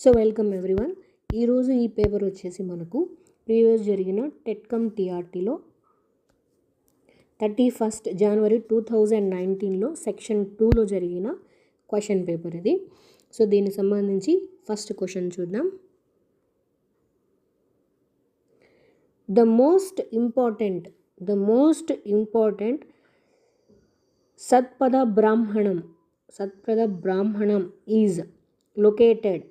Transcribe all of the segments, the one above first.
So welcome everyone. ఈరోజు ఈ paper వచ్చేసి మనకు ప్రీవియస్ జరిగిన టెట్కమ్ టీఆర్టీలో 31 జనవరి 2019లో సెక్షన్ 2లో జరిగిన క్వశ్చన్ పేపర్ ఇది. సో దీనికి సంబంధించి ఫస్ట్ క్వశ్చన్ చూద్దాం. The most important Shatapatha Brahmana is located.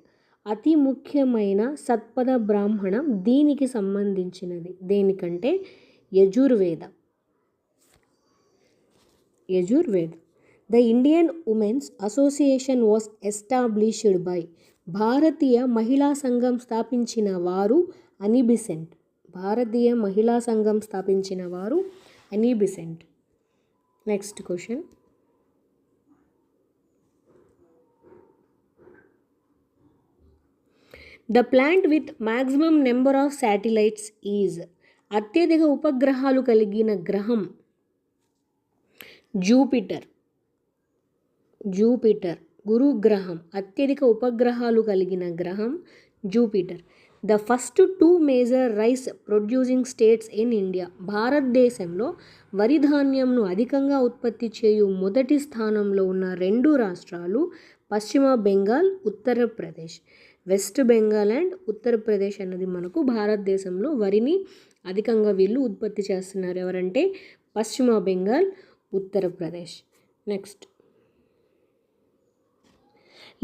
అతి ముఖ్యమైన సత్పద బ్రాహ్మణం దీనికి సంబంధించినది దేనికంటే Yajurveda. The Indian women's association was established by. భారతీయ మహిళా సంఘం స్థాపించిన వారు Annie Besant. Next question. The planet with maximum number of satellites is. అత్యధిక ఉపగ్రహాలు కలిగిన గ్రహం జూపిటర్. గురుగ్రహం. అత్యధిక ఉపగ్రహాలు కలిగిన గ్రహం Jupiter. The first 2 major rice producing states in India. భారతదేశంలో వరి ధాన్యంను అధికంగా ఉత్పత్తి చేయు మొదటి స్థానంలో ఉన్న 2 రాష్ట్రాలు పశ్చిమ బెంగాల్, ఉత్తరప్రదేశ్. వెస్ట్ బెంగాల్ అండ్ ఉత్తరప్రదేశ్ అన్నది మనకు భారతదేశంలో వరిని అధికంగా వీళ్ళు ఉత్పత్తి చేస్తున్నారు. ఎవరంటే పశ్చిమ Bengal, Uttar Pradesh. Next.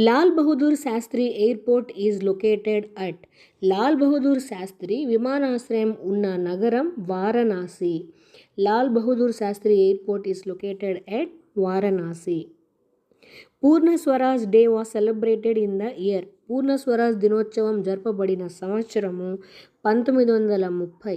Lal Bahadur Shastri airport is located at. Lal Bahadur Shastri విమానాశ్రయం ఉన్న నగరం Varanasi. Lal Bahadur Shastri airport is located at Varanasi. Purna Swaraj day was celebrated in the year. Purna Swaraj దినోత్సవం జరపబడిన సంవత్సరము 1930.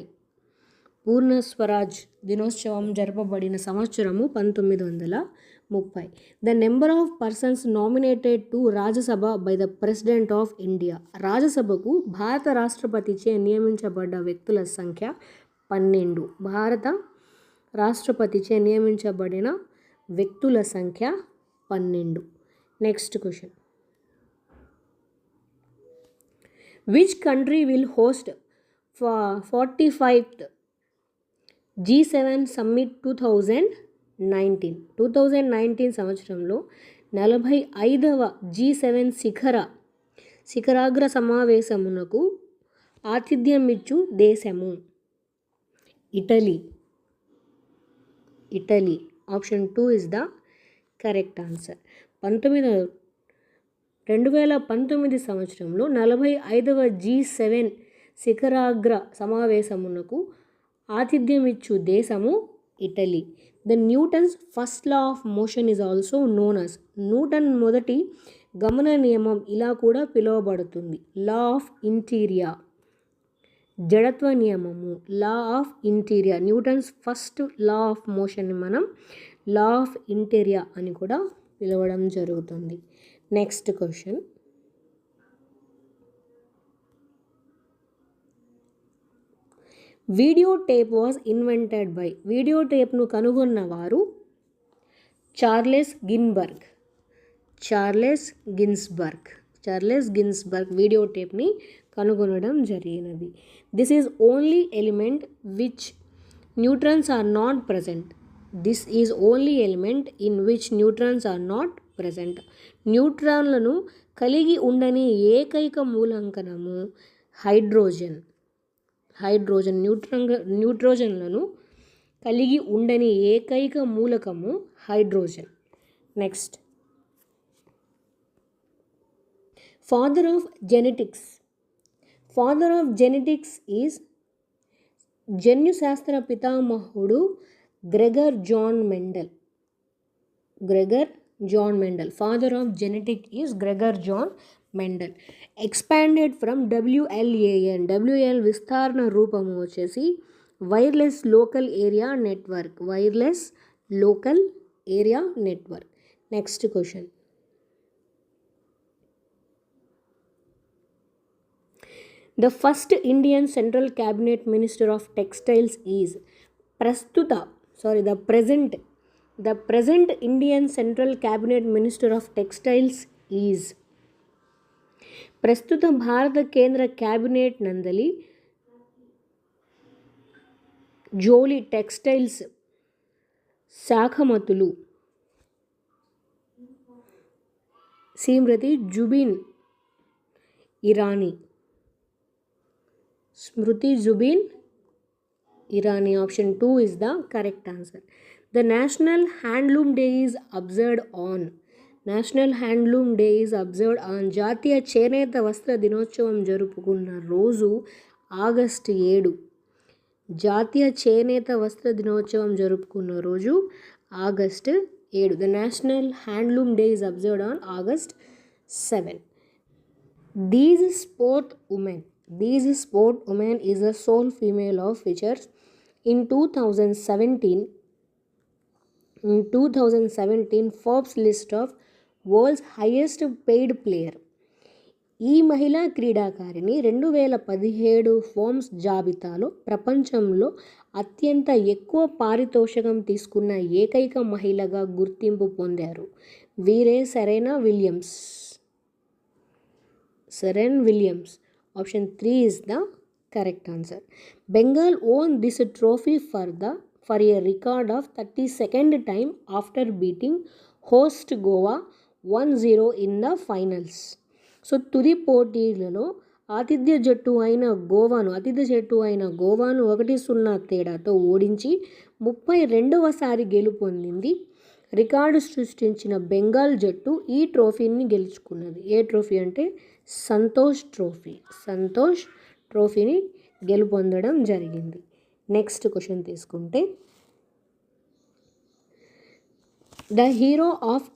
పూర్ణ స్వరాజ్ దినోత్సవం జరపబడిన సంవత్సరము 1930. The number of persons nominated to Rajya Sabha by the president of India. రాజ్యసభకు భారత రాష్ట్రపతిచే నియమించబడ్డ వ్యక్తుల సంఖ్య 12. భారత రాష్ట్రపతిచే నియమించబడిన వ్యక్తుల సంఖ్య 12. Next question. Which country will host 45th G7 summit 2019 సంవత్సరంలో 45వ G7 శిఖరాగ్ర సమావేశమునకు ఆతిథ్యమిచ్చు దేశము Italy. Option 2 is the correct answer. 2019 సంవత్సరంలో 45వ G7 శిఖరాగ్ర సమావేశమునకు ఆతిథ్యమిచ్చు దేశము Italy. The Newton's first law of motion is also known as. Newton మొదటి గమన నియమం ఇలా కూడా పిలువబడుతుంది. లా ఆఫ్ ఇంటీరియా. జడత్వ నియమము లా ఆఫ్ ఇంటీరియా. న్యూటన్స్ ఫస్ట్ లా ఆఫ్ మోషన్ని మనం లా ఆఫ్ ఇంటీరియా అని కూడా పిలవడం జరుగుతుంది. Next question. Video tape was invented by. Video టేప్ను కనుగొన్నవారు చార్లెస్ గిన్స్బర్గ్ వీడియో టేప్ని కనుగొనడం జరిగినది. This is only element which neutrons are not present. న్యూట్రాన్లను కలిగి ఉండని ఏకైక మూలకము హైడ్రోజన్. న్యూట్రోజన్లను కలిగి ఉండని ఏకైక మూలకము hydrogen. Next. Father of genetics is. జన్యుశాస్త్ర పితామహుడు Gregor John Mendel. Father of genetic is Gregor John Mendel. Expanded from WLAN. WLAN విస్తరణ రూపము వచ్చేసి wireless local area network. Next question. The first Indian central cabinet minister of textiles is. The present Indian Central Cabinet Minister of Textiles is ప్రస్తుత భారత కేంద్ర cabinet నందలి జోలి textiles శాఖమతులు Shrimati Zubin Irani. Smriti Zubin Irani. Option 2 is the correct answer. The National Handloom Day is observed on. National handloom day is observed on. జాతీయ చేనేత వస్త్ర దినోత్సవం జరుపుకున్న రోజు ఆగస్టు 7. జాతీయ చేనేత వస్త్ర దినోత్సవం జరుపుకున్న రోజు August 7. The national handloom day is observed on August 7. These sport women is a sole female of features in 2017 Forbes list of world's highest paid player. ఈ మహిళా క్రీడాకారిణి 2017 ఫోర్బ్స్ జాబితాలో ప్రపంచంలో అత్యంత ఎక్కువ పారితోషికం తీసుకున్న ఏకైక మహిళగా గుర్తింపు పొందారు. వీరే Serena Williams. Option 3 is the correct answer. Bengal won this trophy for a record of 32nd time after beating host Goa 1-0 in the finals. So తుది పోటీలలో ఆతిథ్య జట్టు అయిన గోవాను 1-0 తేడాతో ఓడించి 32వసారి గెలుపొందింది. రికార్డు సృష్టించిన బెంగాల్ జట్టు ఈ ట్రోఫీని గెలుచుకున్నది. ఏ ట్రోఫీ అంటే సంతోష్ ట్రోఫీని గెలుపొందడం జరిగింది. నెక్స్ట్ క్వశ్చన్ తీసుకుంటే, the hero of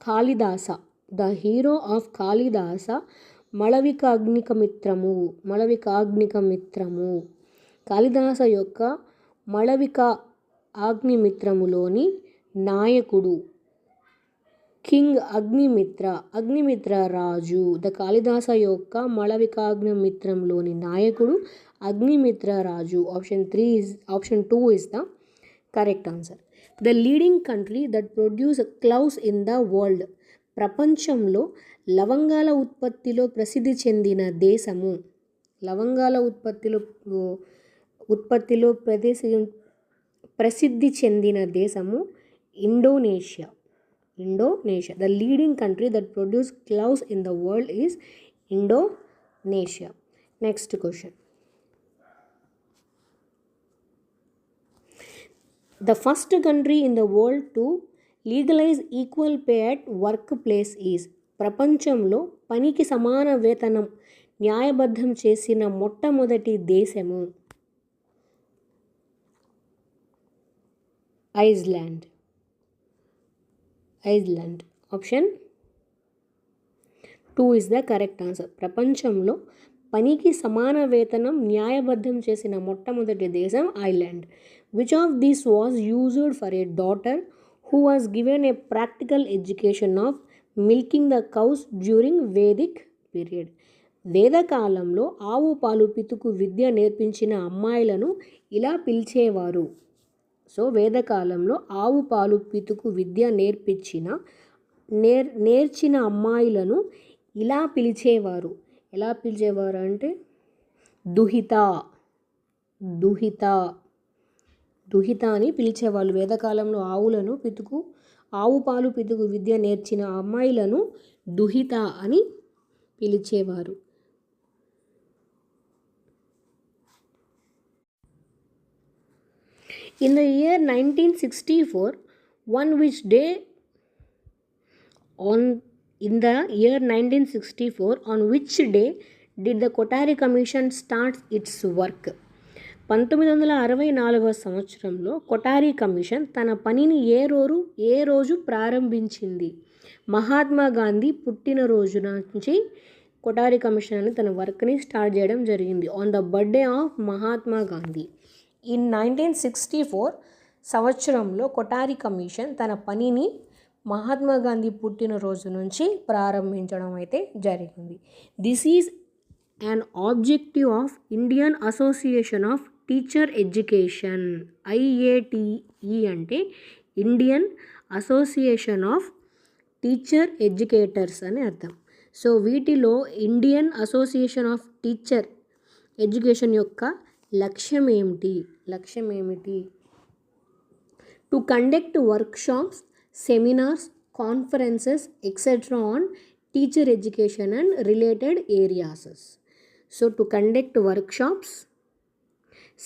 Kalidasa Malavika అగ్నికమిత్రము. కాళిదాస యొక్క మళవిక అగ్నిమిత్రములోని నాయకుడు కింగ్ అగ్నిమిత్ర రాజు. ద కాళిదాస యొక్క మళవికాగ్నిమిత్రంలోని నాయకుడు అగ్నిమిత్ర రాజు. Option 2 is the correct answer. The leading country that produce cloves in the world. ప్రపంచంలో లవంగాల ఉత్పత్తిలో ప్రసిద్ధి చెందిన దేశము Indonesia. The leading country that produce cloves in the world is Indonesia. Next question. The first country in the world to legalize equal pay at workplace is. ప్రపంచంలో పనికి సమాన వేతనం న్యాయబద్ధం చేసిన మొట్టమొదటి దేశము Iceland. Option 2 is the correct answer. ప్రపంచంలో పనికి సమాన వేతనం న్యాయబద్ధం చేసిన మొట్టమొదటి దేశం Ireland. Which of this was used for a daughter who was given a practical education of milking the cows during Vedic period. వేదకాలంలో ఆవు పాలు పితుకు విద్య నేర్పించిన అమ్మాయిలను ఇలా పిలిచేవారు. సో వేదకాలంలో ఆవు పాలు పితుకు విద్య నేర్చిన అమ్మాయిలను ఇలా పిలిచేవారు. ఎలా పిలిచేవారు అంటే దుహిత అని పిలిచేవాళ్ళు. వేదకాలంలో ఆవు పాలు పితుకు విద్య నేర్చిన అమ్మాయిలను దుహిత అని పిలిచేవారు. In the year 1964, on which day did the Kothari Commission start its work? 1964 సంవత్సరంలో కొఠారి కమిషన్ తన పనిని ఏ రోజు ప్రారంభించింది? మహాత్మా గాంధీ పుట్టినరోజు నుంచి కొఠారి కమిషన్ అని తన వర్క్ని స్టార్ట్ చేయడం జరిగింది. On the birthday of Mahatma Gandhi. In 1964 సంవత్సరంలో కొఠారి కమిషన్ తన పనిని మహాత్మా గాంధీ పుట్టినరోజు నుంచి ప్రారంభించడం అయితే జరిగింది. This is an objective of Indian association of teacher education. IATE అంటే Indian association of teacher educators అని అర్థం. సో వీటిలో Indian association of teacher education యొక్క లక్ష్యం ఏమిటి? To conduct workshops, seminars, conferences etcetera on teacher education and related areas. So to conduct workshops,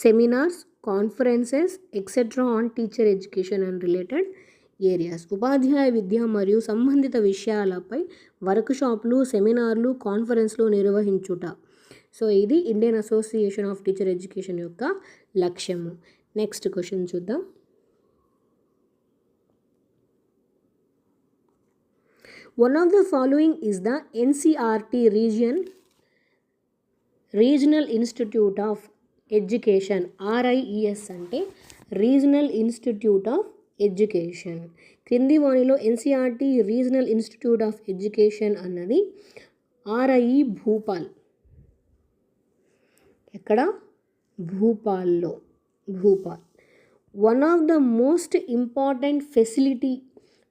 seminars, conferences etcetera on teacher education and related areas. ఉపాధ్యాయ విద్య మరియు సంబంధిత విషయాలపై వర్క్షాప్లు, సెమినార్లు, కాన్ఫరెన్స్లు నిర్వహించుట. So ఇది Indian association of teacher education యొక్క లక్ష్యము. Next question చూద్దాం. One of the following is the NCERT Regional Institute of Education. RIES అంటే regional institute of education. క్రింది వానిలో NCERT regional institute of education అన్నది RIE భూపాల్. ఎక్కడ? భూపాల్లో. One of the most important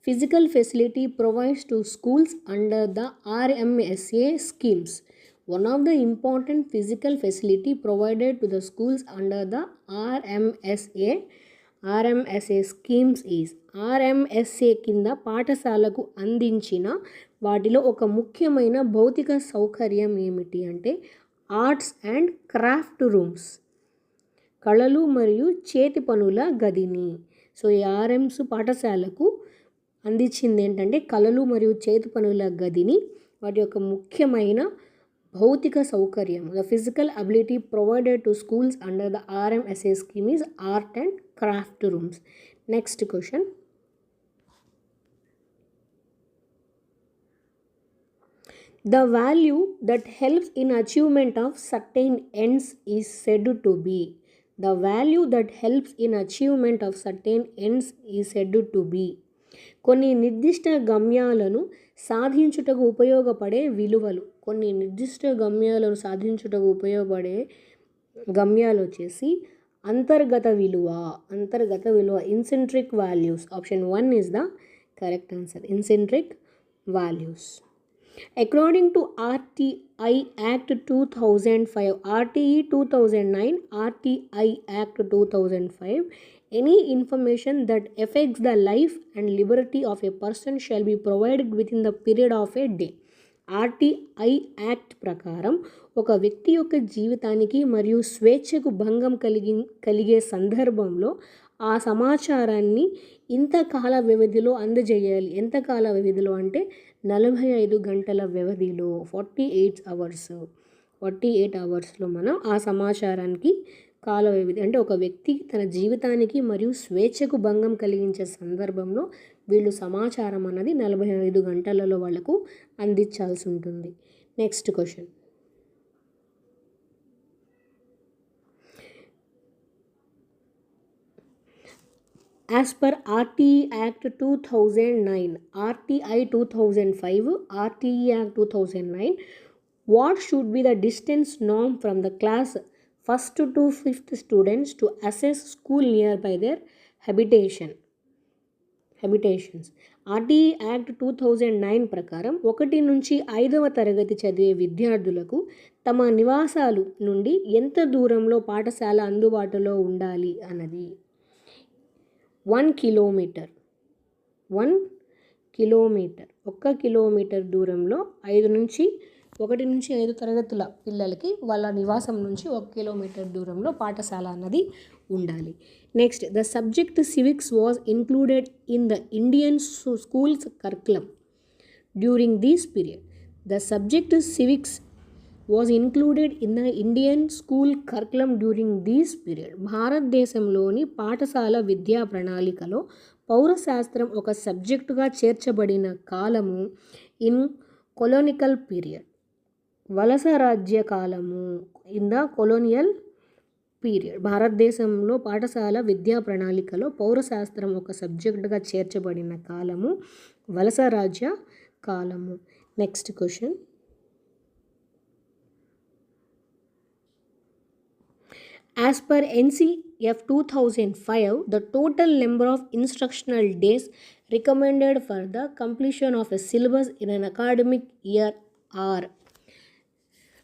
physical facility provides to schools under the RMSA schemes. One of the important physical facility provided to the schools under the RMSA schemes is RMSA కింద పాఠశాలకు అందించిన వాటిలో ఒక ముఖ్యమైన భౌతిక సౌకర్యం ఏమిటి అంటే ఆర్ట్స్ అండ్ క్రాఫ్ట్ రూమ్స్, కళలు మరియు చేతి పనుల గదిని. సో ఈ ఆర్ఎంస్ పాఠశాలకు అందించింది ఏంటంటే కళలు మరియు చేతి పనుల గదిని. వాటి యొక్క ముఖ్యమైన భౌతిక సౌకర్యం, the physical ability provided to schools under the RMSA scheme is art and craft rooms. Next question. The value that helps in achievement of certain ends is said to be. The value that helps in achievement of certain ends is said to be. కొన్ని నిర్దిష్ట గమ్యాలను సాధించుటకు ఉపయోగపడే విలువలు. కొన్ని నిర్దిష్ట గమ్యాలను సాధించుటకు ఉపయోగపడే గమ్యాలు వచ్చేసి అంతర్గత విలువ. ఇంసెంట్రిక్ values. Option 1 is the correct answer. ఇంసెంట్రిక్ values. According to RTI Act 2005, RTE 2009, RTI Act 2005, any information that affects the life and liberty of a person shall be provided within the period of a day. RTI Act ప్రకారం ఒక వ్యక్తి యొక్క జీవితానికి మరియు స్వేచ్ఛకు భంగం కలిగే సందర్భంలో ఆ సమాచారాన్ని ఇంత కాల వ్యవధిలో అందజేయాలి. ఎంత కాల వ్యవధిలో అంటే 45 గంటల వ్యవధిలో, 48 అవర్స్లో మనం ఆ సమాచారానికి కాల వ్యవధి అంటే ఒక వ్యక్తి తన జీవితానికి మరియు స్వేచ్ఛకు భంగం కలిగించే సందర్భంలో వీళ్ళు సమాచారం అన్నది 45 గంటలలో వాళ్లకు అందించాల్సి ఉంటుంది. Next question. As per RTE Act 2009, RTI 2005, RTE Act 2009, what should be the distance norm from the class 1st to 5th students to assess school nearby their habitations? RTE Act 2009 ప్రకారం 1 నుంచి 5వ తరగతి చదివే విద్యార్థులకు తమ నివాసాలు నుండి ఎంత దూరంలో పాఠశాల అందుబాటులో ఉండాలి అన్నది. 1 కిలోమీటర్. 1 కిలోమీటర్ దూరంలో 1 నుంచి 5 తరగతుల పిల్లలకి వాళ్ళ నివాసం నుంచి 1 కిలోమీటర్ దూరంలో పాఠశాల అన్నది ఉండాలి. Next, the subject civics was included in the Indian schools curriculum during this period. The subject civics was included in the Indian school curriculum during this period. భారతదేశంలోని పాఠశాల విద్యా ప్రణాళికలో పౌరశాస్త్రం ఒక సబ్జెక్టుగా చేర్చబడిన కాలము ఇన్ కొలోనికల్ పీరియడ్. వలస రాజ్య కాలము ఇన్ ద కొలోనియల్ పీరియడ్. భారతదేశంలో పాఠశాల విద్యా ప్రణాళికలో పౌరశాస్త్రం ఒక సబ్జెక్టుగా చేర్చబడిన కాలము వలస రాజ్య కాలము. Next question. As per NCF 2005, the total number of instructional days recommended for the completion of a syllabus in an academic year are.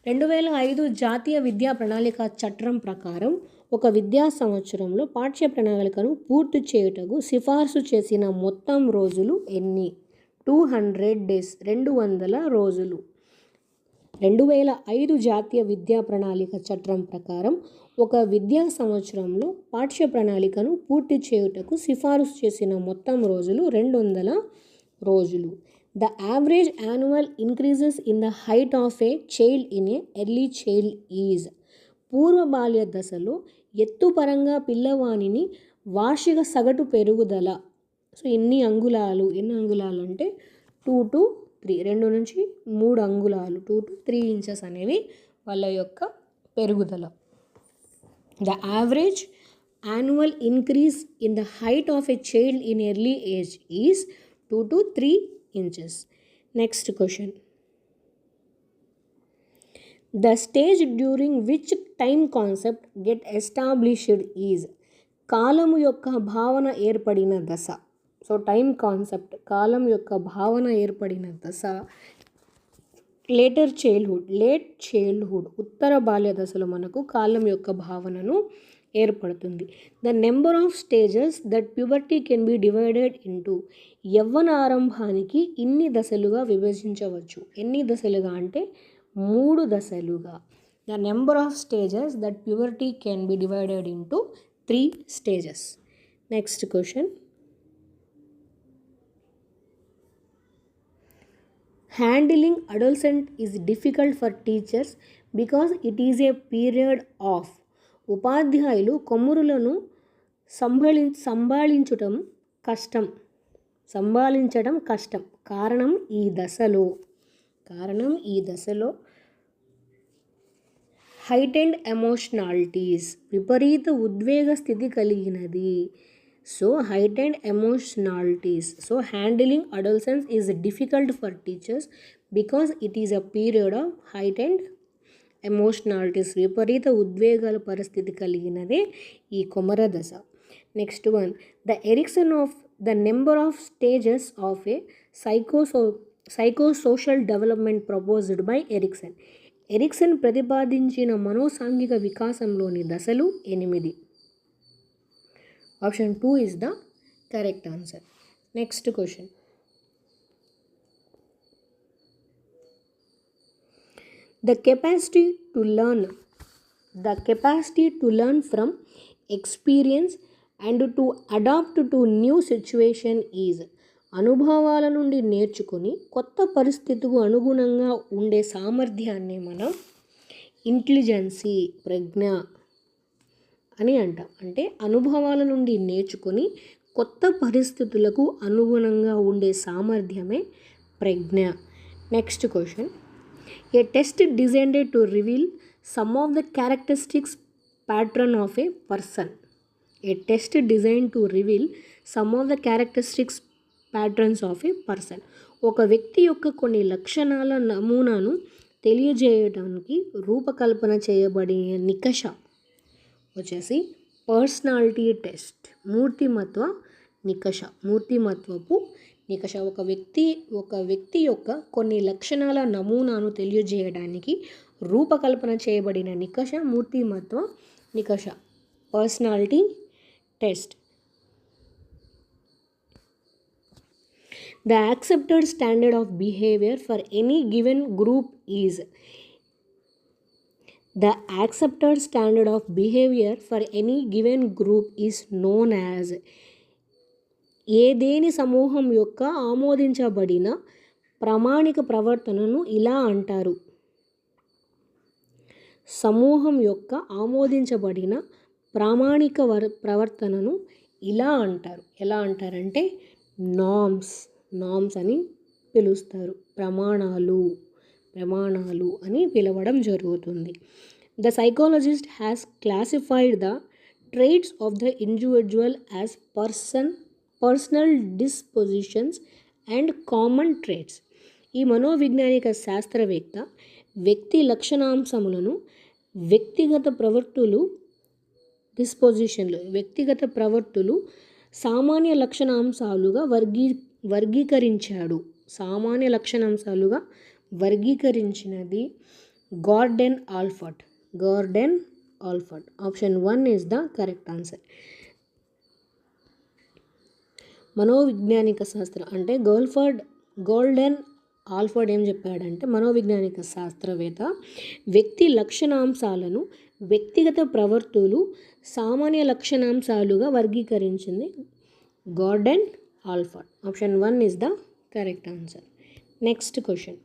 2005 జాతీయ విద్యా ప్రణాళిక చట్టం ప్రకారం ఒక విద్యా సంవత్సరంలో పాఠ్య ప్రణాళికను పూర్తి చేయుటకు సిఫార్సు చేసిన మొత్తం రోజులు ఎన్ని? 200 days, 200 రోజులు. 2005 జాతీయ విద్యా ప్రణాళిక చట్టం ప్రకారం ఒక విద్యా సంవత్సరంలో పాఠ్య ప్రణాళికను పూర్తి చేయుటకు సిఫారసు చేసిన మొత్తం రోజులు 200 రోజులు. The average annual increases in the height of a child in a early child is. పూర్వ బాల్య దశలో ఎత్తు పరంగా పిల్లవానిని వార్షిక సగటు పెరుగుదల. సో ఎన్ని అంగుళాలు అంటే 2 to 3, 2 నుంచి 3 అంగుళాలు, 2 to 3 inches అనేవి వాళ్ళ యొక్క పెరుగుదల. The average annual increase in the height of a child in early age is 2 to 3 inches. Next question. The stage during which time concept get established is. కాలము యొక్క భావన ఏర్పడిన దశ. సో టైం కాన్సెప్ట్, కాలం యొక్క భావన ఏర్పడిన దశ లేట్ చైల్డ్హుడ్, ఉత్తర బాల్య దశలో మనకు కాలం యొక్క భావనను ఏర్పడుతుంది. The number of stages that puberty can be divided into. యవ్వన ఆరంభానికి ఇన్ని దశలుగా విభజించవచ్చు. ఎన్ని దశలుగా అంటే 3 దశలుగా. The number of stages that puberty can be divided into 3 stages. Next question. Handling adolescent is difficult for teachers because it is a period of. ఉపాధ్యాయులు కొమ్మురులను సంభాళించడం కష్టం. కారణం ఈ దశలో heightened emotionalities, విపరీత ఉద్వేగ స్థితి కలిగినది. So heightened emotionalities. So handling adolescence is difficult for teachers because it is a period of heightened emotionalities. విపరీత ఉద్వేగాల పరిస్థితి కలిగినదే ఈ కొమర దశ. Next one. The Erikson of the number of stages of a psychosocial development proposed by Erikson. Erikson ప్రతిపాదించిన మనోసాంఘిక వికాసంలోని దశలు 8. Option 2 is the correct answer. Next question. The capacity to learn from experience and to adapt to new situation is. అనుభవాల నుండి నేర్చుకొని కొత్త పరిస్థితులకు అనుగుణంగా ఉండే సామర్థ్యాన్ని మనం ఇంటెలిజెన్సీ, ప్రజ్ఞ అని అంటాం. అంటే అనుభవాల నుండి నేర్చుకొని కొత్త పరిస్థితులకు అనుగుణంగా ఉండే సామర్థ్యమే ప్రజ్ఞ. Next question. A test designed to reveal some of the characteristics pattern of a person. A test design to reveal some of the characteristics patterns of a person. ఒక వ్యక్తి యొక్క కొన్ని లక్షణాల నమూనాను తెలియజేయడానికి రూపకల్పన చేయబడిన నికష వచ్చేసి పర్సనాలిటీ టెస్ట్, మూర్తిమత్వపు నికష. ఒక వ్యక్తి యొక్క కొన్ని లక్షణాల నమూనాను తెలియజేయడానికి రూపకల్పన చేయబడిన నికష మూర్తిమత్వ నికష, personality test. The accepted standard of behavior for any given group is. The accepted standard of behavior for any given group is known as. ఏదేని సమూహం యొక్క ఆమోదించబడిన ప్రామాణిక ప్రవర్తనను ఇలా అంటారు. సమూహం యొక్క ఆమోదించబడిన ప్రామాణిక ప్రవర్తనను ఇలా అంటారు. ఎలా అంటారంటే నామ్స్ అని పిలుస్తారు. ప్రమాణాలు అని పిలవడం జరుగుతుంది. The psychologist has classified the traits of the individual as personal dispositions and common traits. ఈ మనోవిజ్ఞానిక శాస్త్రవేత్త వ్యక్తి లక్షణాంశములను వ్యక్తిగత ప్రవర్తులు సామాన్య లక్షణాంశాలుగా వర్గీకరించాడు. వర్గీకరించినది Gordon Allport. Gordon Allport. Option 1 is the correct answer. మనోవిజ్ఞానిక శాస్త్రం అంటే గోల్డెన్ ఆల్ఫర్డ్ ఏం చెప్పాడంటే మనోవిజ్ఞానిక శాస్త్రవేత్త వ్యక్తి లక్షణాంశాలను వ్యక్తిగత ప్రవర్తులు సామాన్య లక్షణాంశాలుగా వర్గీకరించింది garden Alfred. Option 1 is the correct answer. Next question.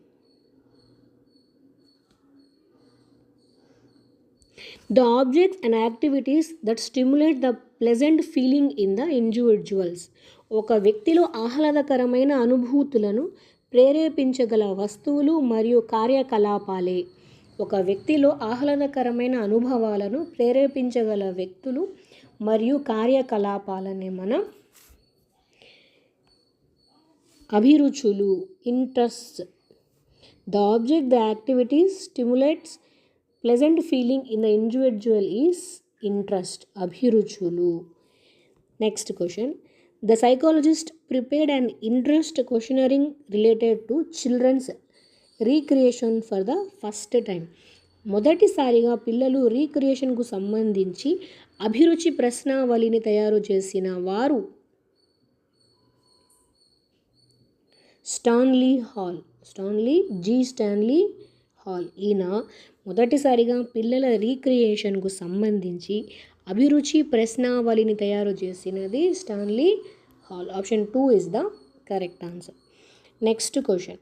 The objects and activities that stimulate the pleasant feeling in the individuals. ఒక వ్యక్తిలో ఆహ్లాదకరమైన అనుభూతులను ప్రేరేపించగల వస్తువులు మరియు కార్యకలాపాలే. ఒక వ్యక్తిలో ఆహ్లాదకరమైన అనుభవాలను ప్రేరేపించగల వ్యక్తులు మరియు కార్యకలాపాలనే మనం అభిరుచులు, interest. The object, the activities stimulates pleasant feeling in the individual is interest, అభిరుచులు. Next question. The psychologist prepared an interest questionnaire related to children's recreation for the first time. మొదటిసారిగా పిల్లలు రీక్రియేషన్కు సంబంధించి అభిరుచి ప్రశ్నావళిని తయారు చేసిన వారు స్టాన్లీ హాల్. ఈయన మొదటిసారిగా పిల్లల రీక్రియేషన్కు సంబంధించి అభిరుచి ప్రశ్నావళిని తయారు చేసినది Stanley hall. Option 2 is the correct answer. Next question.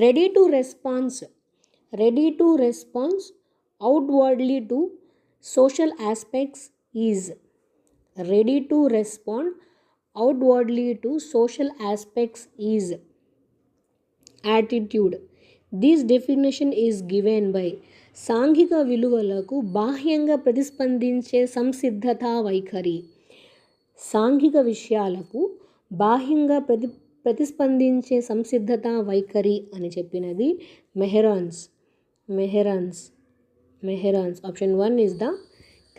Ready to response outwardly to social aspects is. Ready to respond outwardly to social aspects is attitude. This definition is given by సాంఘిక విలువలకు బాహ్యంగా ప్రతిస్పందించే సంసిద్ధతా వైఖరి. సాంఘిక విషయాలకు బాహ్యంగా ప్రతిస్పందించే సంసిద్ధతా వైఖరి అని చెప్పినది మెహరాన్స్. Option 1 is the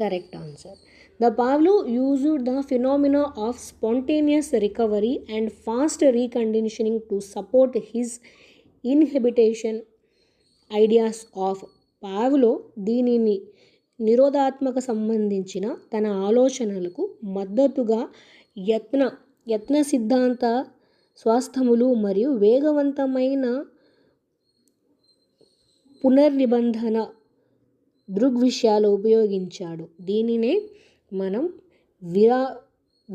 correct answer. The Pavlov used the phenomena of spontaneous recovery and fast reconditioning to support his inhibition ideas of. Pavlo దీనిని నిరోధాత్మక సంబంధించిన తన ఆలోచనలకు మద్దతుగా యత్న సిద్ధాంత స్వాస్థములు మరియు వేగవంతమైన పునర్నిబంధన దృగ్విషయాలు ఉపయోగించాడు. దీనినే మనం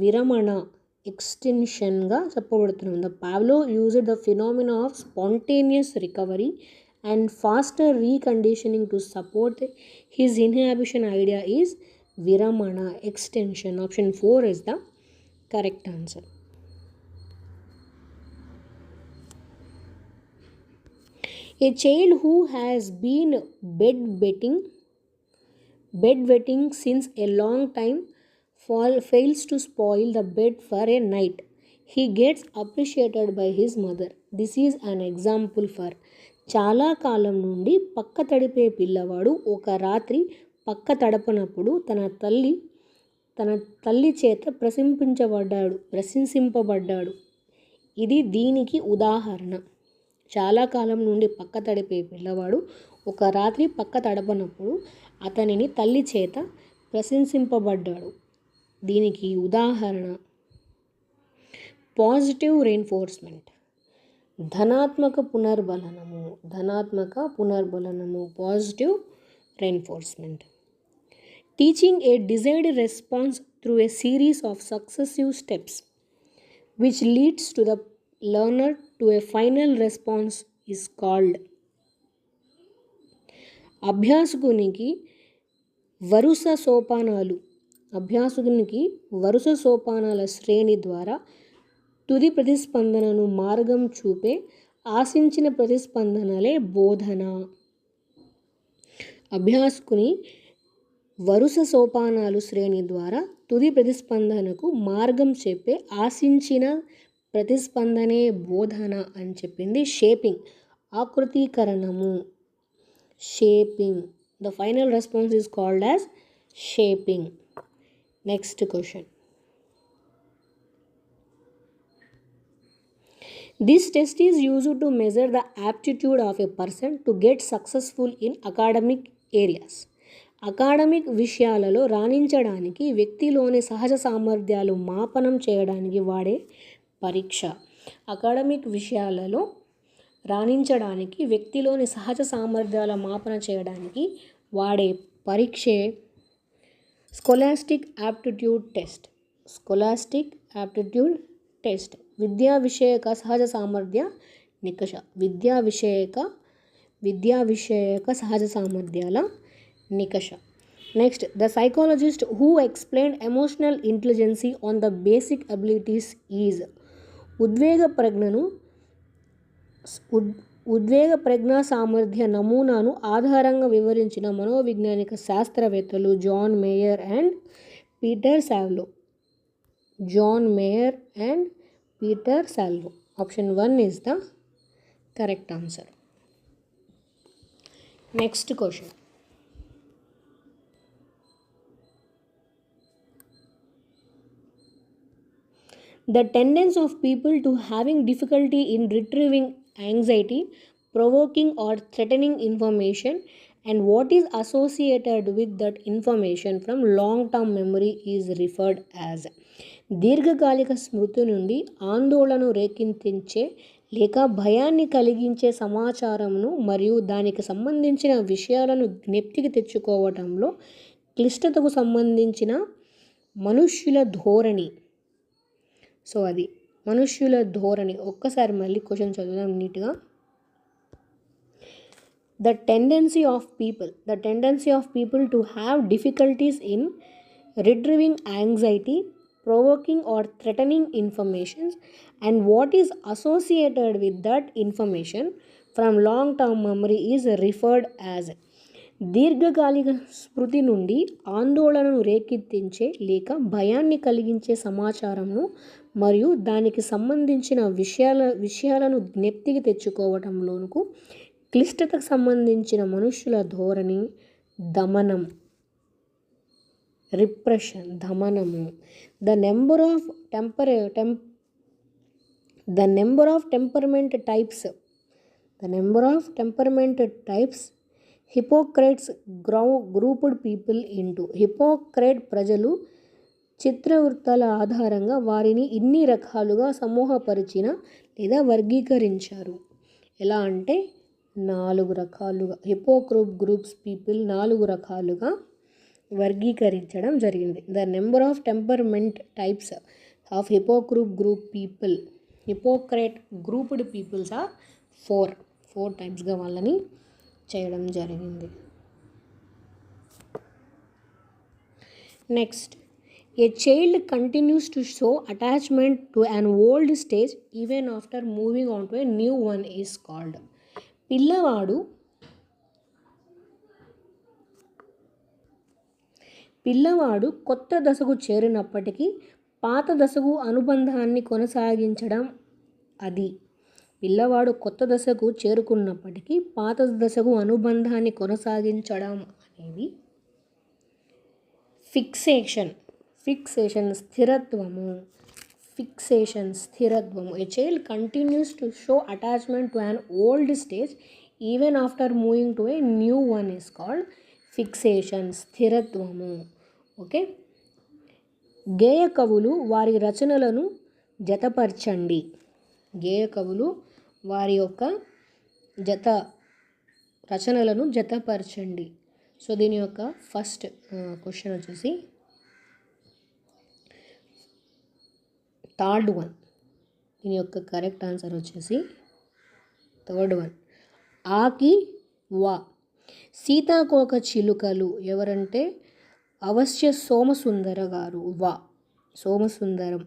విరమణ ఎక్స్టెన్షన్గా చెప్పబడుతున్నాం. The Pavlov used the phenomena of spontaneous recovery and faster reconditioning to support his inhibition idea is విరమణ extension. Option 4 is the correct answer. A child who has been bedwetting since a long time fails to spoil the bed for a night. He gets appreciated by his mother. This is an example for. చాలా కాలం నుండి పక్క తడిపే పిల్లవాడు ఒక రాత్రి పక్క తడపనప్పుడు తన తల్లి చేత ప్రశంసింపబడ్డాడు. ఇది దీనికి ఉదాహరణ. చాలా కాలం నుండి పక్క తడిపే పిల్లవాడు ఒక రాత్రి పక్క తడపనప్పుడు అతనిని తల్లి చేత ప్రశంసింపబడ్డాడు. దీనికి ఉదాహరణ పాజిటివ్ రెయిన్ఫోర్స్మెంట్, ధనాత్మక పునర్బలనము, positive reinforcement. Teaching a desired response through a series of successive steps which leads to the learner to a final response is called. అభ్యాసకునికి వరుస సోపానాల శ్రేణి ద్వారా తుది ప్రతిస్పందనను మార్గం చూపే ఆశించిన ప్రతిస్పందనలే బోధన. అభ్యాసకుని వరుస సోపానాలు శ్రేణి ద్వారా తుది ప్రతిస్పందనకు మార్గం చెప్పే ఆశించిన ప్రతిస్పందనే బోధన అని చెప్పింది షేపింగ్, ఆకృతీకరణము. Shaping. The final response is called as shaping. Next question. This test is used to measure the aptitude of a person to get successful in academic areas. Academic విషయాలలో రాణించడానికి వ్యక్తిలోని సహజ సామర్థ్యాలు మాపనం చేయడానికి వాడే పరీక్ష. అకాడమిక్ విషయాలలో రాణించడానికి వ్యక్తిలోని సహజ సామర్థ్యాల మాపన చేయడానికి వాడే పరీక్షే scholastic aptitude test. Scholastic aptitude test విద్యా విషయక సహజ సామర్థ్య నికష. విద్యా విషయక సహజ సామర్థ్యాల నికష. Next, the psychologist who explained emotional intelligence on the basic abilities is. ఉద్వేగ ప్రజ్ఞా సామర్థ్య నమూనాను ఆధారంగా వివరించిన మనోవైజ్ఞానిక శాస్త్రవేత్తలు John Mayer and Peter Salovey. John Mayer and Peter Salovey. Option 1 is the correct answer. Next question. The tendency of people to having difficulty in retrieving anxiety, provoking or threatening information and what is associated with that information from long-term memory is referred as. దీర్ఘకాలిక స్మృతి నుండి ఆందోళనను రేకెత్తించే లేక భయాన్ని కలిగించే సమాచారంను మరియు దానికి సంబంధించిన విషయాలను జ్ఞప్తికి తెచ్చుకోవటంలో క్లిష్టతకు సంబంధించిన మనుష్యుల ధోరణి. సో అది మనుష్యుల ధోరణి. ఒక్కసారి మళ్ళీ క్వశ్చన్ చదువుదాం నీట్గా. The tendency of people to have difficulties in retrieving anxiety, provoking or threatening information and what is associated with that information from long term memory is referred as. దీర్ఘకాలిక స్మృతి నుండి ఆందోళనను రేకెత్తించే లేక భయాన్ని కలిగించే సమాచారంను మరియు దానికి సంబంధించిన విషయాలను జ్ఞప్తికి తెచ్చుకోవటంలోనకు క్లిష్టతకు సంబంధించిన మనుష్యుల ధోరణి దమనం, రిప్రెషన్, దమనము. The number of temperament types Hippocrates grouped people into. Hippocrates ప్రజలు చిత్రవృత్తాల ఆధారంగా వారిని ఇన్ని రకాలుగా సమూహపరిచిన లేదా వర్గీకరించారు. ఎలా అంటే 4 రకాలుగా గ్రూప్స్ పీపుల్ 4 రకాలుగా వర్గీకరించడం జరిగింది. The number of temperament types of Hippocrates grouped peoples are 4 టైప్స్గా వాళ్ళని చేయడం జరిగింది. Next, a child continues to show attachment to an old stage even after moving on to a new one is called. పిల్లవాడు కొత్త దశకు చేరినప్పటికీ పాత దశకు అనుబంధాన్ని కొనసాగించడం అది. పిల్లవాడు కొత్త దశకు చేరుకున్నప్పటికీ పాత దశకు అనుబంధాన్ని కొనసాగించడం అనేది ఫిక్సేషన్, స్థిరత్వము. A child continues to show attachment to an old stage even after moving to a new one is called fixation, స్థిరత్వము. ఓకే. గేయ కవులు వారి రచనలను జతపరచండి. వారి యొక్క రచనలను జతపరచండి. సో దీని యొక్క ఫస్ట్ క్వశ్చన్ వచ్చేసి థర్డ్ వన్. దీని యొక్క కరెక్ట్ ఆన్సర్ వచ్చేసి థర్డ్ వన్. ఆకి వా. సీతాకోక చిలుకలు ఎవరంటే అవశ్య సోమసుందర గారు. సోమసుందరం.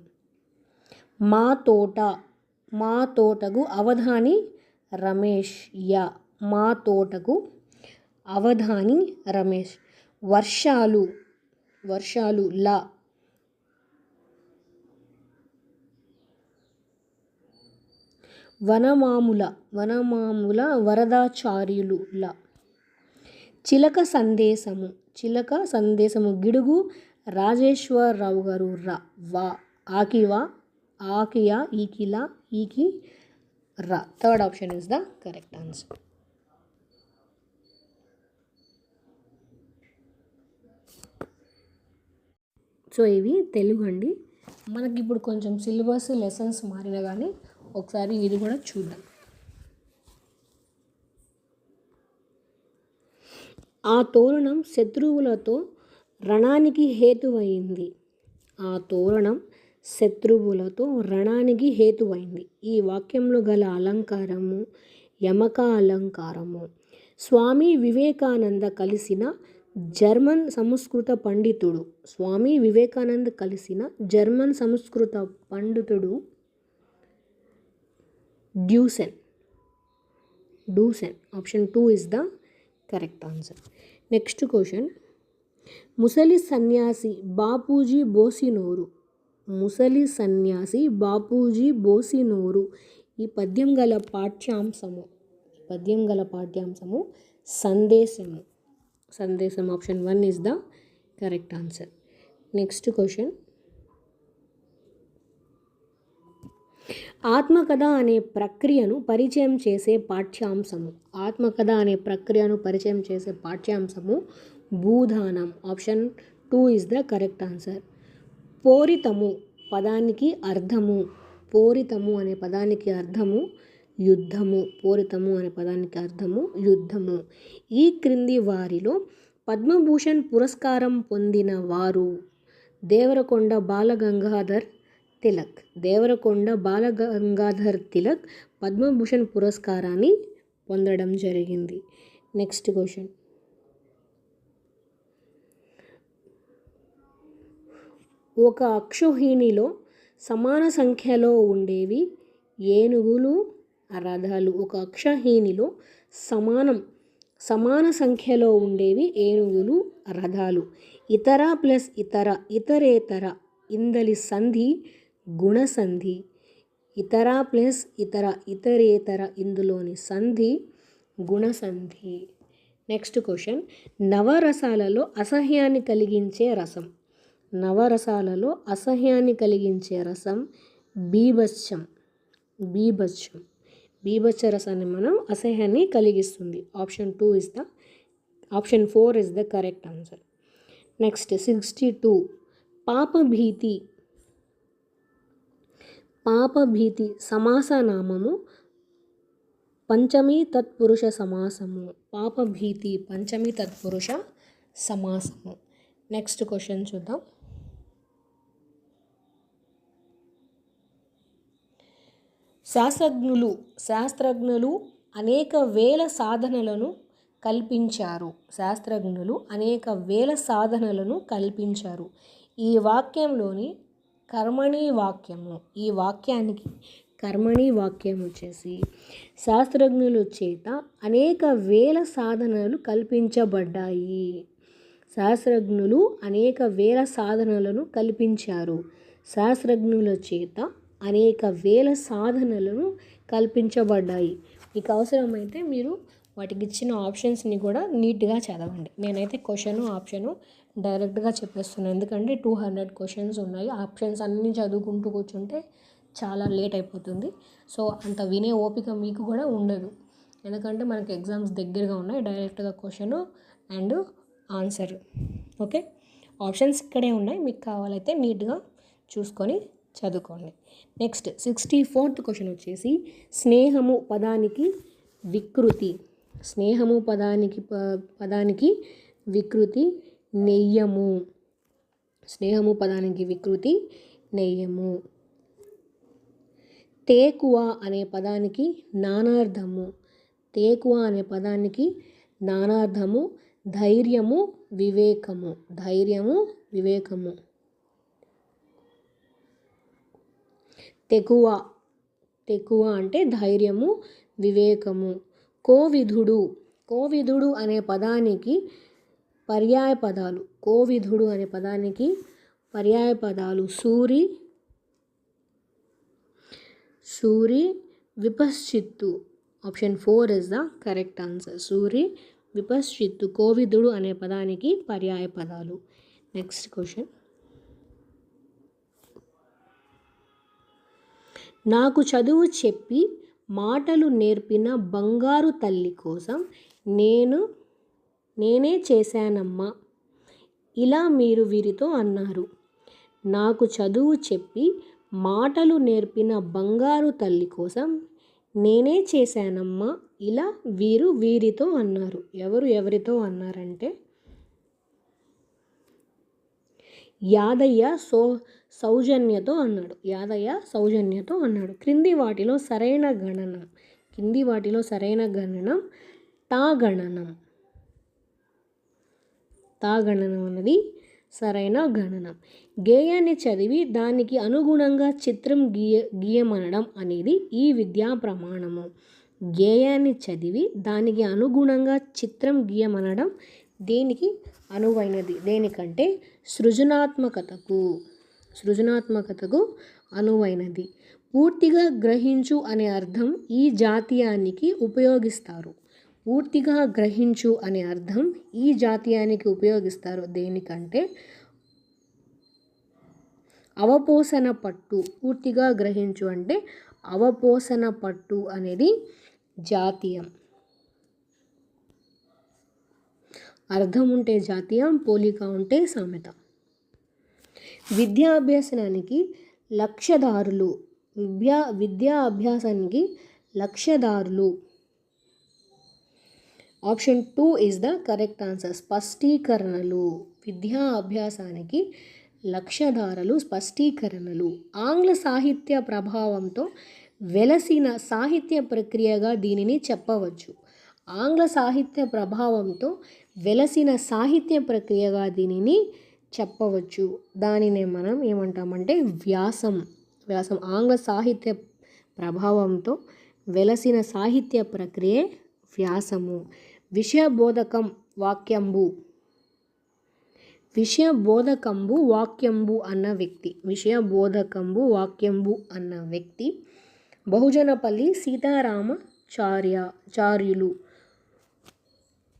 మా తోటకు అవధాని రమేష్. మా తోటకు అవధాని రమేష్. వర్షాలు లా. వనమాముల వరదాచార్యులు లా. చిలక సందేశము గిడుగు రాజేశ్వరరావు గారు రా. ఆకియా ఈకి రా. Third option is the correct answer. So ఇవి తెలుగు అండి. మనకి ఇప్పుడు కొంచెం సిలబస్ లెసన్స్ మారినా కానీ ఒకసారి ఇది కూడా చూద్దాం. ఆ తోరణం శత్రువులతో రణానికి హేతువైంది. ఆ తోరణం శత్రువులతో రణానికి హేతువైంది. ఈ వాక్యంలో గల అలంకారము యమక అలంకారము. స్వామి వివేకానంద కలిసిన జర్మన్ సంస్కృత పండితుడు. స్వామి వివేకానంద కలిసిన జర్మన్ సంస్కృత పండితుడు Deussen. Option 2 is the correct answer. Next question. ముసలి సన్యాసి బాపూజీ బోసినోరు. ముసలి సన్యాసి బాపూజీ బోసినోరు. ఈ పద్యం గల పాఠ్యాంశము సందేశము. Option 1 is the correct answer. Next question. ఆత్మకథ అనే ప్రక్రియను పరిచయం చేసే పాఠ్యాంశము భూదానం. Option 2 is the correct answer. పోరితము పదానికి అర్థము. పోరితము అనే పదానికి అర్థము యుద్ధము. ఈ క్రింది వారిలో పద్మభూషణ్ పురస్కారం పొందిన వారు. దేవరకొండ బాలగంగాధర్ తిలక్ పద్మభూషణ్ పురస్కారాన్ని పొందడం జరిగింది. Next question. ఒక అక్షోహిణిలో సమాన సంఖ్యలో ఉండేవి ఏనుగులు రథాలు. ఒక అక్షోహిణిలో సమాన సంఖ్యలో ఉండేవి ఏనుగులు రథాలు. ఇతర ప్లస్ ఇతరేతర ఇందలి సంధి గుణసంధి. ఇతర ప్లస్ ఇతరేతర ఇందులోని సంధి గుణసంధి. Next question. నవరసాలలో అసహ్యాన్ని కలిగించే రసం. బీభత్సం. బీభత్స రసాన్ని మనం అసహ్యాన్ని కలిగిస్తుంది. Option 4 is the correct answer. Next 62. పాపభీతి సమాసనామము పంచమీ తత్పురుష సమాసము. నెక్స్ట్ క్వశ్చన్ చూద్దాం. శాస్త్రజ్ఞులు అనేక వేల సాధనలను కల్పించారు. ఈ వాక్యంలోని కర్మణి వాక్యం వచ్చేసి శాస్త్రజ్ఞుల చేత అనేక వేల సాధనలు కల్పించబడ్డాయి. శాస్త్రజ్ఞులు అనేక వేల సాధనలను కల్పించారు. శాస్త్రజ్ఞుల చేత అనేక వేల సాధనలను కల్పించబడ్డాయి. మీకు అవసరమైతే మీరు వాటికి ఇచ్చిన ఆప్షన్స్ని కూడా నీట్గా చదవండి. నేనైతే క్వశ్చను ఆప్షను డైరెక్ట్గా చెప్పేస్తున్నాను, ఎందుకంటే 200 క్వశ్చన్స్ ఉన్నాయి. ఆప్షన్స్ అన్నీ చదువుకుంటూ కూర్చుంటే చాలా లేట్ అయిపోతుంది. సో అంత వినే ఓపిక మీకు కూడా ఉండదు, ఎందుకంటే మనకి ఎగ్జామ్స్ దగ్గరగా ఉన్నాయి. డైరెక్ట్గా question and answer. Okay, options ఇక్కడే ఉన్నాయి, మీకు కావాలైతే నీట్గా చూసుకొని చదువుకోండి. నెక్స్ట్ 64th క్వశ్చన్ వచ్చేసి స్నేహము పదానికి వికృతి. నెయ్యము. తేకువ అనే పదానికి నానార్థము. ధైర్యము వివేకము. తెకువ అంటే ధైర్యము వివేకము. కోవిదుడు అనే పదానికి పర్యాయ పదాలు సూరి విపశ్చిత్తు. Option 4 is the correct answer. సూరి విపశ్చిత్తు కోవిదుడు అనే పదానికి పర్యాయ పదాలు. Next question. నాకు చదువు చెప్పి మాటలు నేర్పిన బంగారు తల్లి కోసం నేనే చేశానమ్మా ఇలా మీరు వీరితో అన్నారు. నాకు చదువు చెప్పి మాటలు నేర్పిన బంగారు తల్లి కోసం నేనే చేశానమ్మా ఇలా వీరు వీరితో అన్నారు. ఎవరితో అన్నారంటే యాదయ్య సౌజన్యతో అన్నాడు. క్రింది వాటిలో సరైన గణనం తాగణనం అన్నది సరైన గణనం. గేయాన్ని చదివి దానికి అనుగుణంగా చిత్రం గీయమనడం అనేది ఈ విద్యా ప్రమాణము. గేయాన్ని చదివి దానికి అనుగుణంగా చిత్రం గీయమనడం దేనికి అనువైనది? దేనికంటే సృజనాత్మకతకు అనువైనది. పూర్తిగా గ్రహించు అనే అర్థం ఈ జాతీయానికి ఉపయోగిస్తారు. దేనికంటే అవపోసన పట్టు. పూర్తిగా గ్రహించు అంటే అవపోసన పట్టు అనేది జాతీయం. అర్థం ఉంటే జాతీయం, పోలిక ఉంటే సామెత. విద్యా అభ్యాసానికి లక్ష్యదారులు. Option 2 is the correct answer. స్పష్టీకరణలు. విద్యా అభ్యాసానికి లక్ష్యధారలు స్పష్టీకరణలు. ఆంగ్ల సాహిత్య ప్రభావంతో వెలసిన సాహిత్య ప్రక్రియగా దీనిని చెప్పవచ్చు. ఆంగ్ల సాహిత్య ప్రభావంతో వెలసిన సాహిత్య ప్రక్రియగా దీనిని చెప్పవచ్చు. దానినే మనం ఏమంటామంటే వ్యాసం. ఆంగ్ల సాహిత్య ప్రభావంతో వెలసిన సాహిత్య ప్రక్రియే వ్యాసము. విషయబోధకంబు వాక్యంబు అన్న వ్యక్తి బహుజనపల్లి సీతారామాచార్యులు.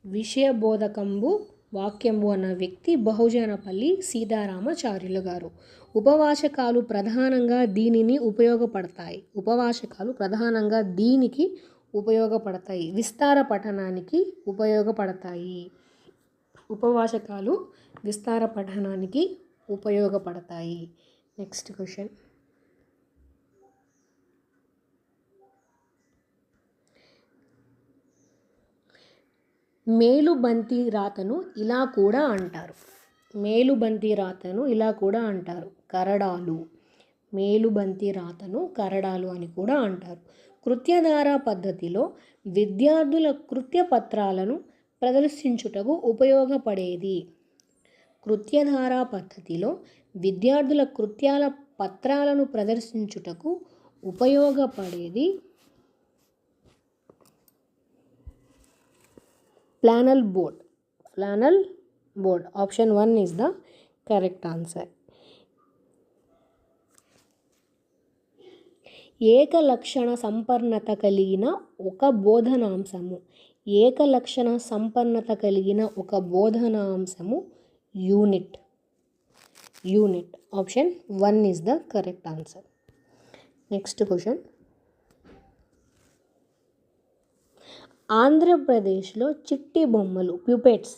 విషయబోధకంబు వాక్యంబు అన్న వ్యక్తి బహుజనపల్లి సీతారామాచార్యులు గారు. ఉపవాచకాలు ప్రధానంగా దీనికి ఉపయోగపడతాయి. విస్తార పఠనానికి ఉపయోగపడతాయి. ఉపవాచకాలు విస్తార పఠనానికి ఉపయోగపడతాయి. Next question. మేలుబంతి రాతను ఇలా కూడా అంటారు. కరడాలు. మేలుబంతి రాతను కరడాలు అని కూడా అంటారు. కృత్యధార పద్ధతిలో విద్యార్థుల కృత్య పత్రాలను ప్రదర్శించుటకు ఉపయోగపడేది. కృత్యధార పద్ధతిలో విద్యార్థుల కృత్యాల పత్రాలను ప్రదర్శించుటకు ఉపయోగపడేది flannel board. Option 1 is the correct answer. ఏకలక్షణ సంపన్నత కలిగిన ఒక బోధనాంశము unit. Option 1 is the correct answer. Next question. ఆంధ్రప్రదేశ్లో చిట్టి బొమ్మలు ప్యూపెట్స్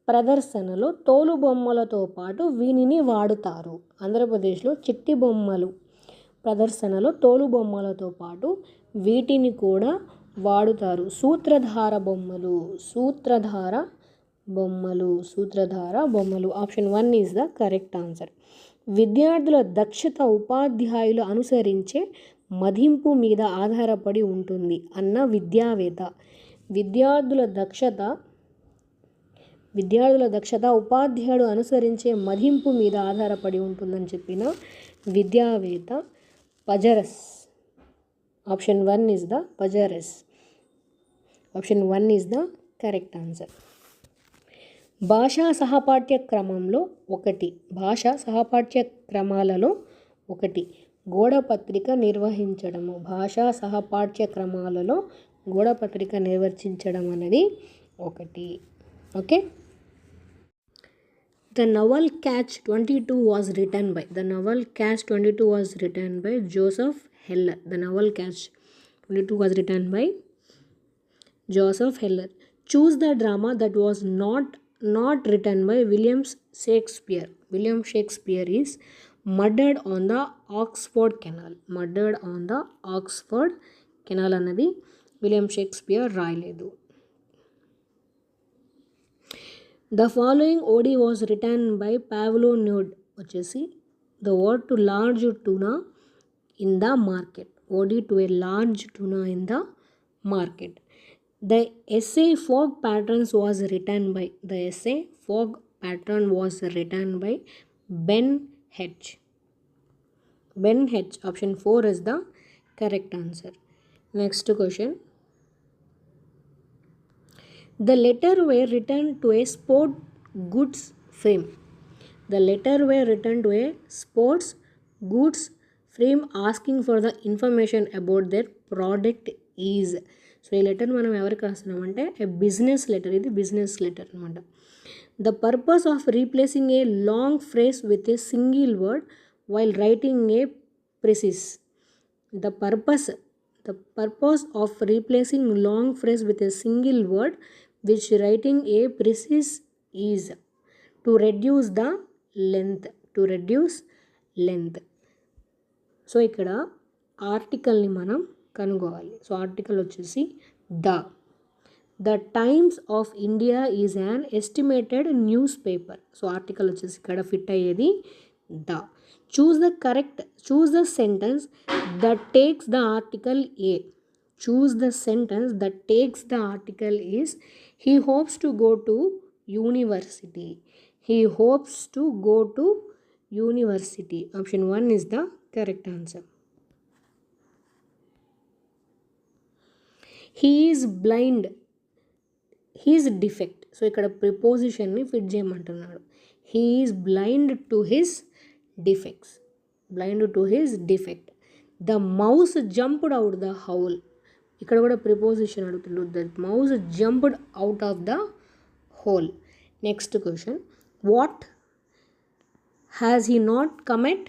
ప్రదర్శనలో తోలుబొమ్మలతో పాటు వీనిని వాడుతారు. ఆంధ్రప్రదేశ్లో చిట్టి బొమ్మలు ప్రదర్శనలో తోలుబొమ్మలతో పాటు వీటిని కూడా వాడుతారు. సూత్రధార బొమ్మలు. Option 1 is the correct answer. విద్యార్థుల దక్షత ఉపాధ్యాయులు అనుసరించే మదింపు మీద ఆధారపడి ఉంటుంది అన్న విద్యావేత్త. విద్యార్థుల దక్షత ఉపాధ్యాయుడు అనుసరించే మదింపు మీద ఆధారపడి ఉంటుందని చెప్పిన విద్యావేత్త పజరస్. ఆప్షన్ 1 ఈజ్ ద పజరస్. Option 1 is the correct answer. భాషా సహపాఠ్య క్రమాలలో ఒకటి గోడపత్రిక నిర్వహించడము. భాషా సహపాఠ్య క్రమాలలో గోడపత్రిక నిర్వహించడం అనేది ఒకటి. Okay. The novel Catch 22 was written by Joseph Heller. The novel Catch 22 was written by Joseph Heller. Choose the drama that was not written by William Shakespeare. William Shakespeare is Murdered on the Oxford Canal. Murdered on the Oxford Canal అన్నది William Shakespeare రాయలేదు. The following OD was written by Pavlo Nude వచ్చేసి the word to large tuna in the market. OD to a large tuna in the market. The essay Fog Patterns was written by Ben Hedge. Ben Hedge. Option 4 is the correct answer. Next question. The letter were written to a sport goods firm. The letter were written to a sports goods firm asking for the information about their product is. So ఈ letter మనం ఎవరికి రాస్తున్నామంటే business letter. ఇది business letter అనమాట. The purpose of replacing a long phrase with a single word while writing A ప్రెసిస్. The purpose of replacing long phrase with a single word which writing A ప్రెసిస్ is to reduce the length. So ఇక్కడ ఆర్టికల్ని మనం కనుగోవాలి. So article వచ్చేసి the times of India is an estimated news paper. So article వచ్చేసి ఇక్కడ fit అయ్యేది the. Choose the sentence that takes the article a. Choose the sentence that takes the article is he hopes to go to university. He hopes to go to university. Option 1 is the correct answer. He is blind. He is defect. So ఇక్కడ preposition ని fit చేయమంటున్నాడు. He is blind to his defects. The mouse jumped out the hole. ఇక్కడ కూడా preposition అడుగుతున్నాడు. The mouse jumped out of the hole. Next question. What has he not commit?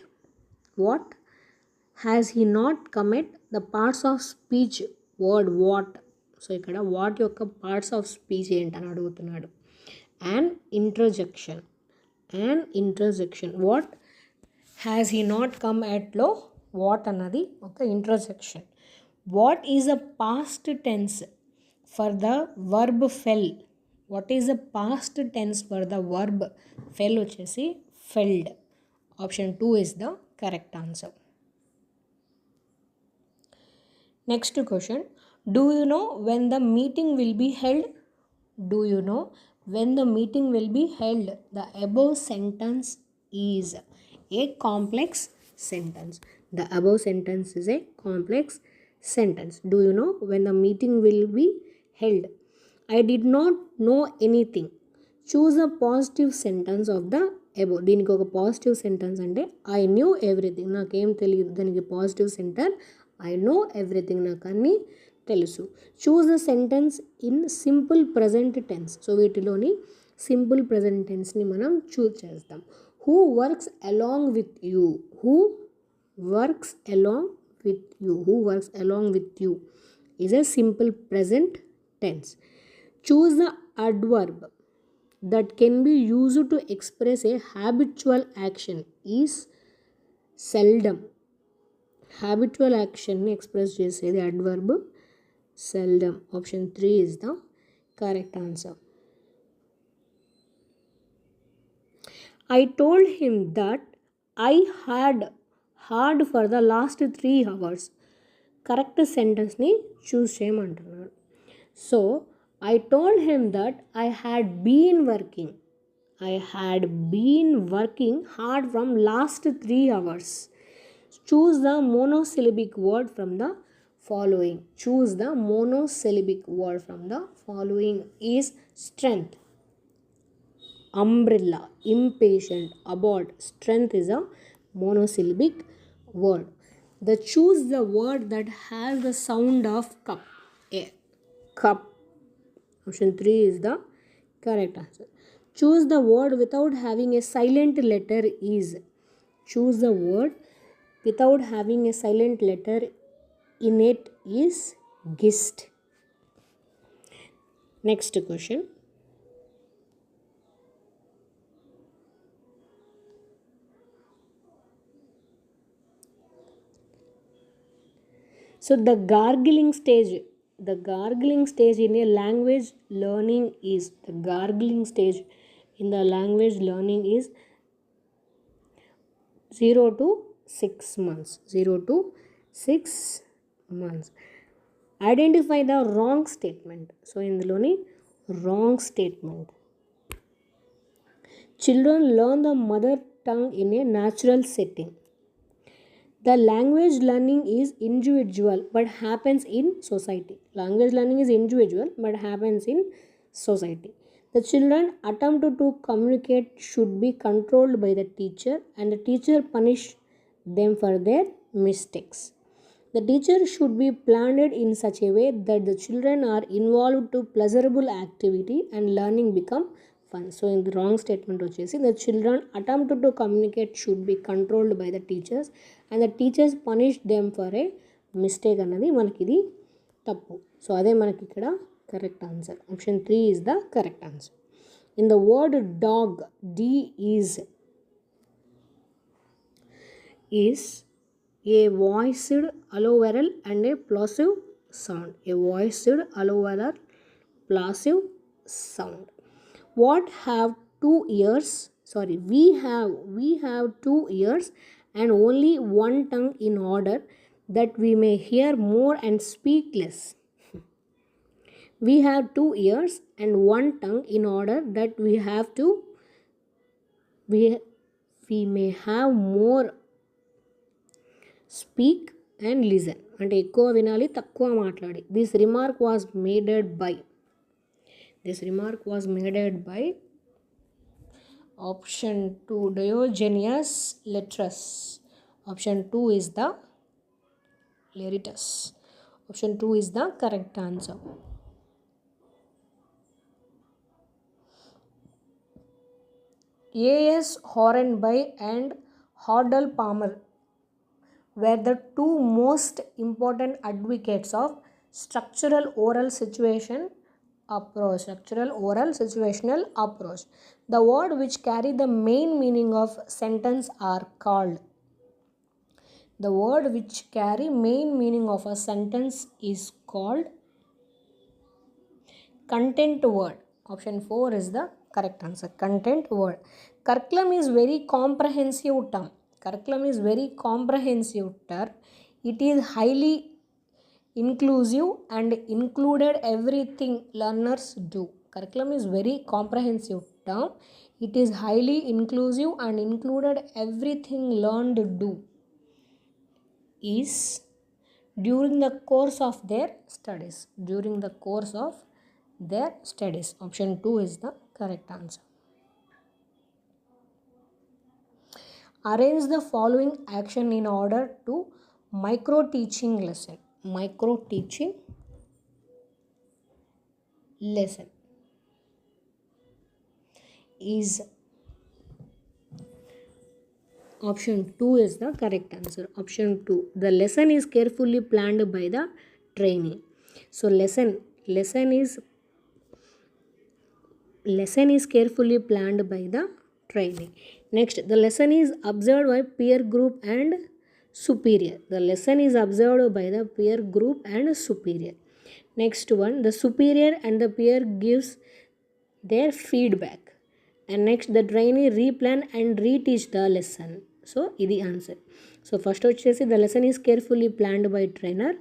The parts of speech word what. So ఇక్కడ what యొక్క parts of speech ఏంటని అడుగుతున్నాడు. an interjection. What has he not come at-లో what అన్నది ఒక interjection. What is the past tense for the verb fell. What is the past tense for the verb fell వచ్చేసి felled. Option 2 is the correct answer. Next question. Do you know when the meeting will be held? The above sentence is a complex sentence. Do you know when the meeting will be held? I did not know anything. Choose a positive sentence of the above. దీనికి ఒక positive sentence అంటే I knew everything. నాకేం తెలియదు. దానికి positive sentence I know everything. నాకు అన్నీ తెలుసు. Choose the sentence in simple present tense. So వీటిలోని సింపుల్ ప్రజెంట్ టెన్స్ని మనం చూస్ చేస్తాం. Who works along with you is a simple present tense. Choose the adverb that can be used to express a habitual action is seldom. Habitual action ni express chesedi adverb seldom. Option 3 is the correct answer. I told him that I had hard for the last 3 hours. Correct sentence ni choose cheyamantunnaru. So I told him that I had been working hard from last 3 hours. Choose the monosyllabic word from the following. Is strength, umbrella, impatient, abort. Strength is a monosyllabic word. Choose the word that has the sound of cup. Cup. Option 3 is the correct answer. Choose the word without having a silent letter is. innate is gist. Next question. So the gargling stage in a language learning is, the gargling stage in the language learning is 0 to 6 months. 0 to 6 months. Identify the wrong statement. So induloni wrong statement. Children learn the mother tongue in a natural setting. The language learning is individual but happens in society. Language learning is individual but happens in society. The children attempt to communicate should be controlled by the teacher, and the teacher punish them for their mistakes. The teacher should be planned in such a way that the children are involved to pleasurable activity and learning become fun. So in the wrong statement వచ్చేసి the children attempt to communicate should be controlled by the teachers and the teachers punish them for a mistake అన్నది మనకి ఇది తప్పు. So అదే మనకి ఇక్కడ correct answer. Option 3 is the correct answer. In the word dog, D is a voiced alluvial and a plosive sound. A voiced alluvial plosive sound. What have 2 ears? Sorry, we have 2 ears and only one tongue in order that we may hear more and speak less. We have 2 ears and one tongue in order that we may have more speak and listen. అంటే ఎక్కువ వినాలి, తక్కువ మాట్లాడి. This remark was made by option 2 Diogenes Laertius. Option 2 is the Laertius. Option 2 is the correct answer. A.S. Hornby and Hordle Palmer were the 2 most important advocates of structural oral situational approach. The word which carry the main meaning of sentence are called. The word which carry main meaning of a sentence is called content word. Option 4 is the correct answer. Content word. Curriculum is very comprehensive term. It is highly inclusive and included everything learners do. Curriculum is very comprehensive term. It is highly inclusive and included everything learned do is during the course of their studies. Option 2 is the correct answer. Arrange the following action in order to micro teaching lesson is option 2 is the correct answer. Option 2, the lesson is carefully planned by the trainee. So lesson is carefully planned by the trainee. Next, the lesson is observed by peer group and superior. The lesson is observed by the peer group and superior. Next one, the superior and the peer gives their feedback. And next, the trainee replan and reteach the lesson. So ఇది answer. So first వచ్చేసి the lesson is carefully planned by trainer.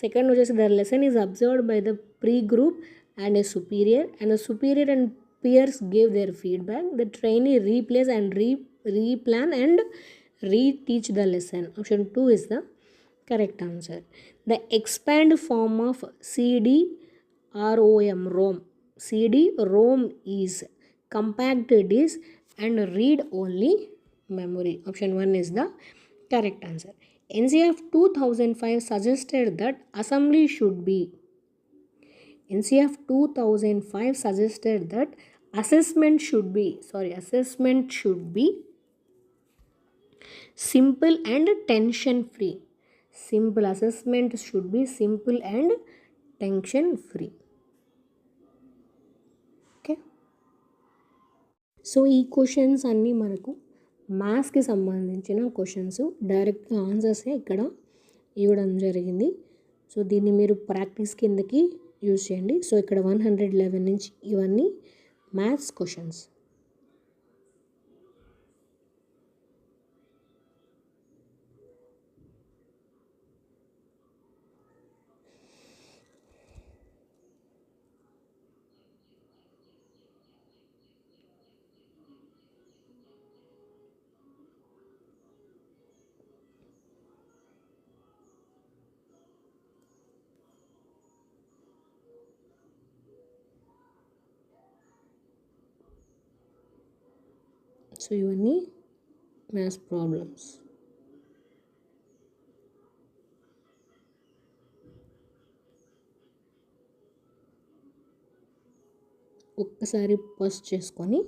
Second వచ్చేసి the lesson is observed by the pre-group and a superior, and the superior and peers give their feedback. The trainee replays and replan and reteach the lesson. Option 2 is the correct answer. The expand form of CD-ROM is compact disk and read only memory. Option 1 is the correct answer. NCF 2005 suggested that assembly should be assessment should be simple and tension free. Simple. Assessment should be simple and tension free. Okay, so ఈ questions అన్నీ మనకు మ్యాథ్స్కి సంబంధించిన questions. డైరెక్ట్గా ఆన్సర్సే ఇక్కడ ఇవ్వడం జరిగింది. So దీన్ని మీరు ప్రాక్టీస్ కిందకి యూజ్ చేయండి. సో ఇక్కడ 111 నుంచి ఇవన్నీ మ్యాథ్స్ క్వశ్చన్స్. సో ఇవన్నీ మ్యాథ్స్ ప్రాబ్లమ్స్. ఒక్కసారి పాజ్ చేసుకొని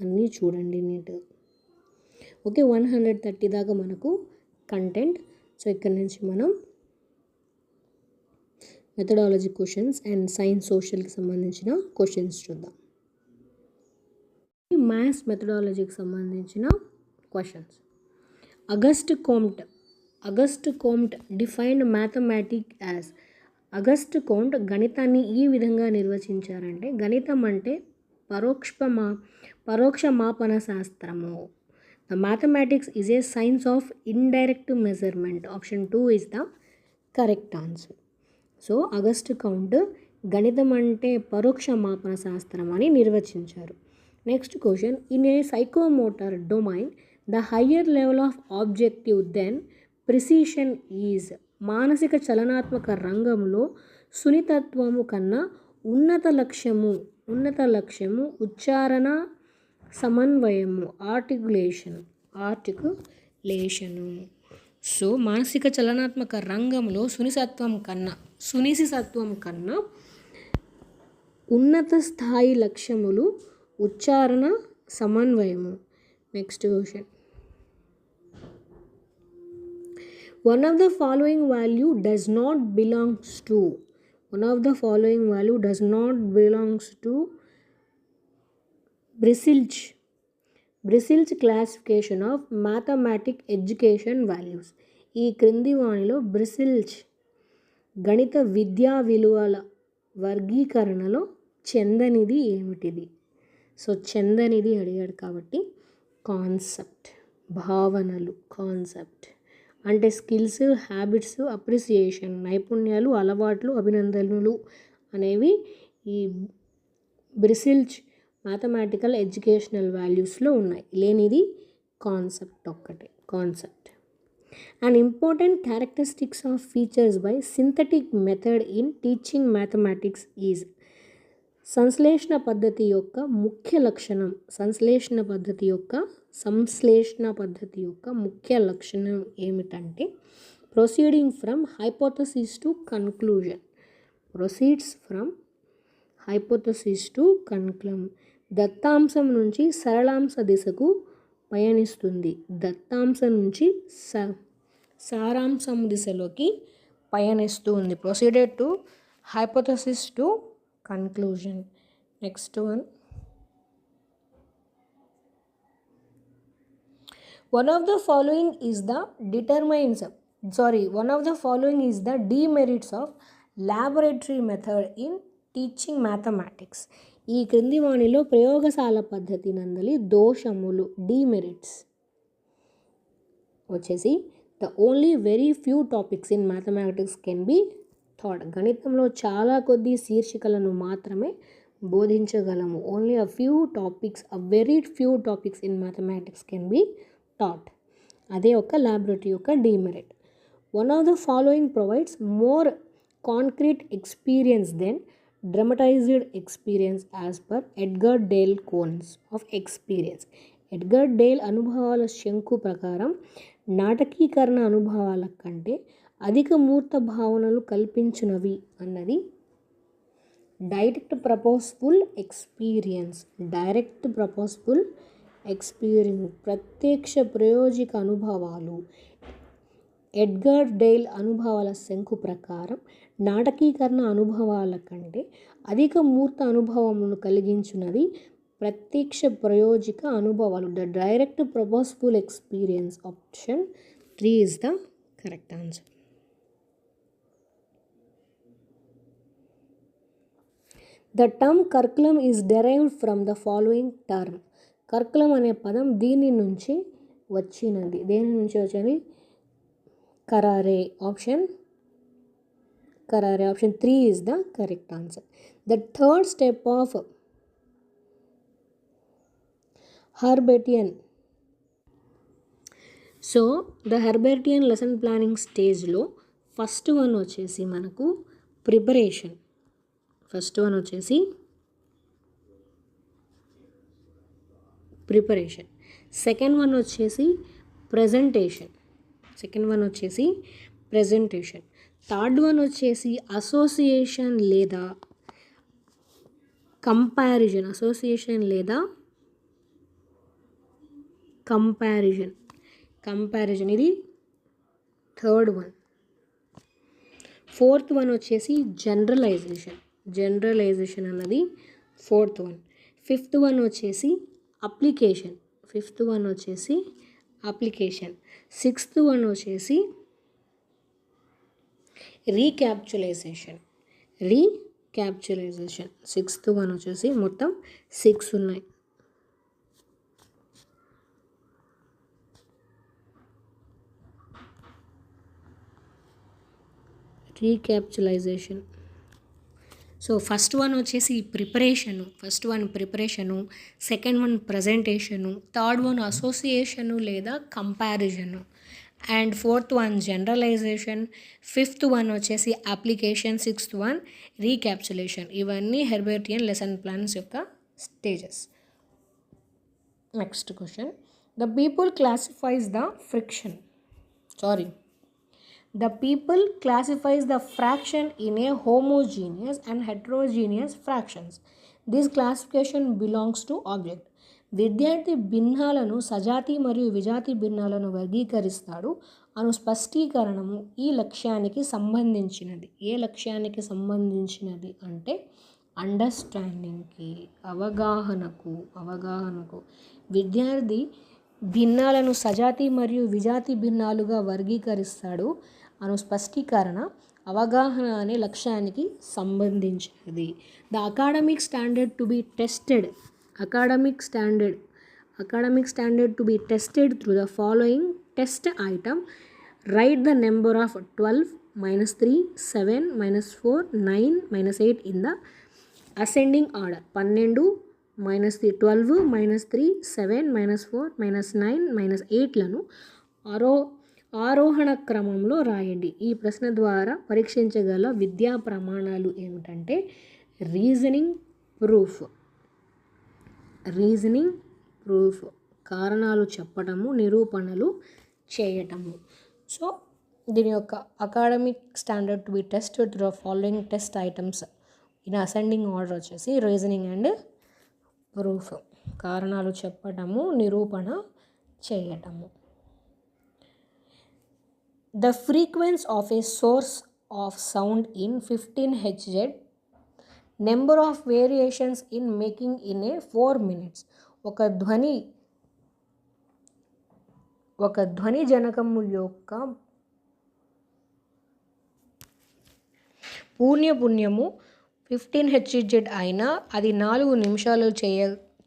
అన్నీ చూడండి నీట్గా. ఓకే, 130 దాకా మనకు కంటెంట్. సో ఇక్కడ నుంచి మనం మెథడాలజీ క్వశ్చన్స్ అండ్ సైన్స్ సోషల్కి సంబంధించిన క్వశ్చన్స్ చూద్దాం. మ్యాథ్స్ మెథడాలజీకి సంబంధించిన questions. August Comte defined mathematic as. August Comte గణితాన్ని ఈ విధంగా నిర్వచించారంటే, గణితం అంటే పరోక్ష మాపన శాస్త్రము. The mathematics is a science of indirect measurement. Option 2 is the correct answer. So August Comte గణితం అంటే పరోక్ష మాపన శాస్త్రం అని నిర్వచించారు. Next question. In a psychomotor domain the higher level of objective then precision is. మానసిక చలనాత్మక రంగంలో సున్నితత్వము కన్నా ఉన్నత లక్ష్యము ఉచ్చారణ సమన్వయము ఆర్టికులేషను. సో మానసిక చలనాత్మక రంగంలో సునిశితత్వం కన్నా ఉన్నత స్థాయి లక్ష్యములు ఉచ్చారణ సమన్వయము. Next question. One of the following value does not belongs to. Brissil's classification of mathematic education values. ఈ క్రింది వానిలో బ్రిసిల్స్ గణిత విద్యా విలువల వర్గీకరణలో చెందనిది ఏమిటిది? సో చెందనిది అడిగాడు కాబట్టి కాన్సెప్ట్, భావనలు. కాన్సెప్ట్ అంటే స్కిల్స్, హ్యాబిట్స్, అప్రిసియేషన్, నైపుణ్యాలు, అలవాట్లు, అభినందనలు అనేవి ఈ బ్రిసిల్స్ మ్యాథమెటికల్ ఎడ్యుకేషనల్ వాల్యూస్లో ఉన్నాయి. లేనిది కాన్సెప్ట్ ఒక్కటే. Concept. And important characteristics of features by synthetic method in teaching mathematics is. సంశ్లేషణ పద్ధతి యొక్క ముఖ్య లక్షణం. సంశ్లేషణ పద్ధతి యొక్క ముఖ్య లక్షణం ఏమిటంటే proceeding from hypothesis to conclusion. దత్తాంశం నుంచి సరళాంశ దిశకు పయనిస్తుంది. దత్తాంశం నుంచి సారాంశం దిశలోకి పయనిస్తుంది. Proceeded to hypothesis to conclusion. Next one. One of the following is the demerits of laboratory method in teaching mathematics. ఈ క్రింది వాణిలో ప్రయోగశాల పద్ధతి నందలి దోషములు. డీమెరిట్స్ వచ్చేసి the only very few topics in mathematics can be taught. గణితంలో చాలా కొద్ది శీర్షికలను మాత్రమే బోధించగలము. Only a very few topics in mathematics can be taught. అదే ఒక ల్యాబొరేటరీ యొక్క demerit. One of the following provides more concrete experience than dramatized experience as per Edgar Dale Cones of experience. Edgar Dale అనుభవాల శంకు ప్రకారం నాటకీకరణ అనుభవాల కంటే అధిక మూర్త భావనలు కల్పించినవి అన్నది డైరెక్ట్ ప్రపోజ్ఫుల్ ఎక్స్పీరియన్స్. ప్రత్యక్ష ప్రయోజిక అనుభవాలు. ఎడ్గర్ డేల్ అనుభవాల శంకు ప్రకారం నాటకీకరణ అనుభవాల కంటే అధిక మూర్త అనుభవమును కలిగించున్నది ప్రత్యక్ష ప్రయోజిక అనుభవాలు. The direct purposeful experience. Option 3 is the correct answer. The term curriculum is derived from the following term. Curriculum అనే పదం దీని నుంచి వచ్చినది. దేని నుంచి వచ్చింది? కరారే. Option 3 is the correct answer. The third step of Herbartian. So the Herbartian lesson planning స్టేజ్లో ఫస్ట్ వన్ వచ్చేసి మనకు ప్రిపరేషన్. సెకండ్ వన్ వచ్చేసి ప్రెజెంటేషన్. థర్డ్ వన్ వచ్చేసి అసోసియేషన్ లేదా కంపారిజన్. ఇది థర్డ్ వన్. ఫోర్త్ వన్ వచ్చేసి జనరలైజేషన్ అన్నది ఫోర్త్ వన్. ఫిఫ్త్ వన్ వచ్చేసి అప్లికేషన్. సిక్స్త్ వన్ వచ్చేసి రీక్యాప్చులైజేషన్. సిక్స్త్ వన్ వచ్చేసి మొత్తం 6 ఉన్నాయి. రీక్యాప్చులైజేషన్. సో ఫస్ట్ వన్ వచ్చేసి preparation. Second one presentation, third one association లేదా comparison, and fourth one generalisation, fifth one వచ్చేసి అప్లికేషన్, సిక్స్త్ వన్ రీక్యాప్చులేషన్. ఇవన్నీ Herbartian lesson plans యొక్క stages. Next question. The people classifies the fraction in a homogeneous and heterogeneous fractions. This classification belongs to object. విద్యార్థి భిన్నాలను సజాతి మరియు విజాతి భిన్నాలను వర్గీకరిస్తాడు అను స్పష్టీకరణము ఈ లక్ష్యానికి సంబంధించినది. ఏ లక్ష్యానికి సంబంధించినది అంటే అండర్స్టాండింగ్కి, అవగాహనకు. విద్యార్థి భిన్నాలను సజాతి మరియు విజాతి భిన్నాలుగా వర్గీకరిస్తాడు అను స్పష్టీకరణ అవగాహన అనే లక్ష్యానికి సంబంధించినది. The academic standard to be tested through the following test item. Write the number of 12, -3, 7, -4, 9, -8 in the ascending order. 12, -3, 7, -4, -9, -8లను ఆరోహణ క్రమంలో రాయండి. ఈ ప్రశ్న ద్వారా పరీక్షించగల విద్యా ప్రమాణాలు ఏమిటంటే రీజనింగ్ ప్రూఫ్, కారణాలు చెప్పటము, నిరూపణలు చేయటము. సో దీని యొక్క academic standard to be tested through following test items in ascending order వచ్చేసి రీజనింగ్ అండ్ ప్రూఫ్, కారణాలు చెప్పటము, నిరూపణ చేయటము. The frequency of a source of sound in 15 Hz, number of variations in making in a 4 minutes. ఒక ధ్వని జనకము యొక్క పున్యము 15 Hz అయినా అది 4 నిమిషాలు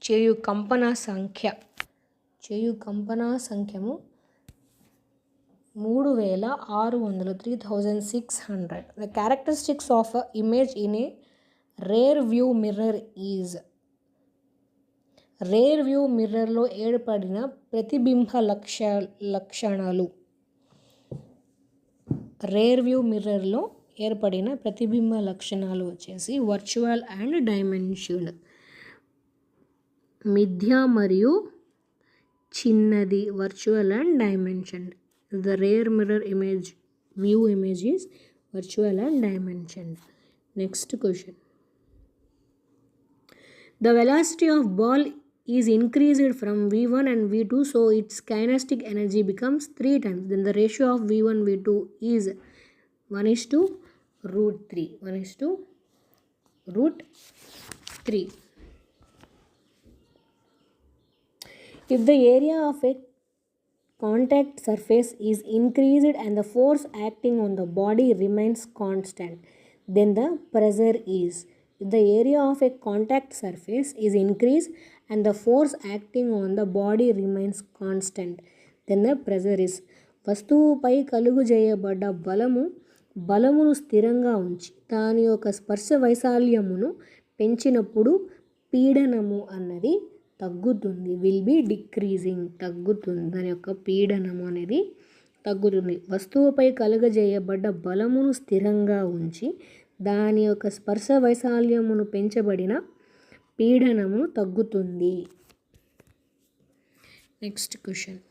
చేయు కంపన సంఖ్యము 3600. The characteristics of an image in a rear view mirror is. Rear view మిర్రర్లో ఏర్పడిన ప్రతిబింబ లక్షణాలు. రేర్ వ్యూ మిర్రర్లో ఏర్పడిన ప్రతిబింబ లక్షణాలు వచ్చేసి వర్చువల్ అండ్ డైమెన్షన్. మిథ్య మరియు చిన్నది, virtual and dimension. The rear mirror view image is virtual and dimensioned. Next question. The velocity of ball is increased from V1 and V2, so its kinetic energy becomes 3 times. Then the ratio of V1 V2 is 1:√3. 1:√3. If the area of a contact surface is increased and the force acting on the body remains constant, then the pressure is. If the area of a contact surface is increased and the force acting on the body remains constant, then the pressure is. వస్తువుపై కలుగజేయబడ్డ బలమును స్థిరంగా ఉంచి దాని యొక్క స్పర్శ వైశాల్యమును పెంచినప్పుడు పీడనము అన్నది తగ్గుతుంది. Will be decreasing, తగ్గుతుంది. దాని యొక్క పీడనము అనేది తగ్గుతుంది. వస్తువుపై కలుగజేయబడ్డ బలమును స్థిరంగా ఉంచి దాని యొక్క స్పర్శ వైశాల్యమును పెంచబడిన పీడనము తగ్గుతుంది. Next question.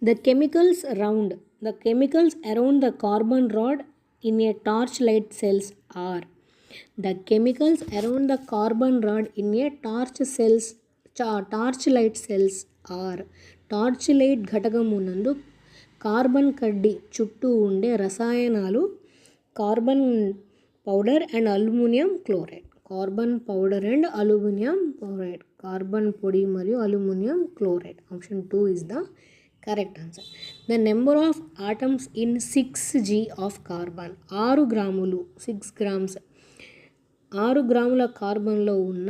The chemicals around the carbon rod in a torchlight cells are. The chemicals around the carbon rod in a torchlight cells are. Torchlight ఘటకమునందు కార్బన్ కడ్డీ చుట్టూ ఉండే రసాయనాలు carbon powder and aluminium chloride. Carbon powder and aluminium chloride. Carbon పొడి మరియు aluminium chloride. Option 2 is the correct answer. The number of atoms in 6g of carbon. 6 గ్రాములు 6 grams 6 గ్రాముల కార్బన్లో ఉన్న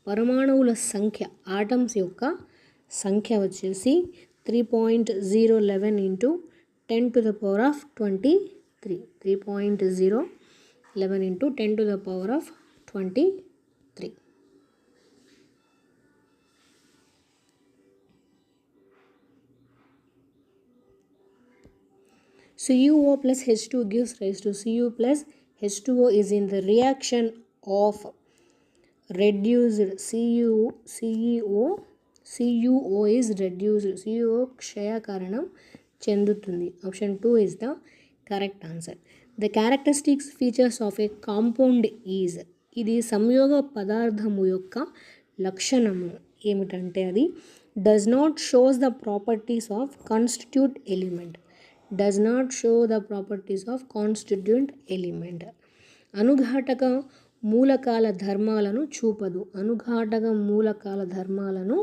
పరమాణువుల సంఖ్య, ఆటమ్స్ యొక్క సంఖ్య వచ్చేసి 3.011 into 10 to the power of 23. 3.011 into 10 to the power of 23. CuO plus H2 gives rise to Cu plus H2O is in the reaction of reduced CuO is reduced. CuO క్షయ కారణం చెందుతుంది. Option 2 is the correct answer. The characteristics features of a compound is. ఇది సంయోగ పదార్థము యొక్క లక్షణము ఏమిటంటే అది does not shows the properties of constituent element. Does not show the properties of constituent element. అనుఘాటక మూలకాల ధర్మాలను చూపదు. అనుఘాటక మూలకాల ధర్మాలను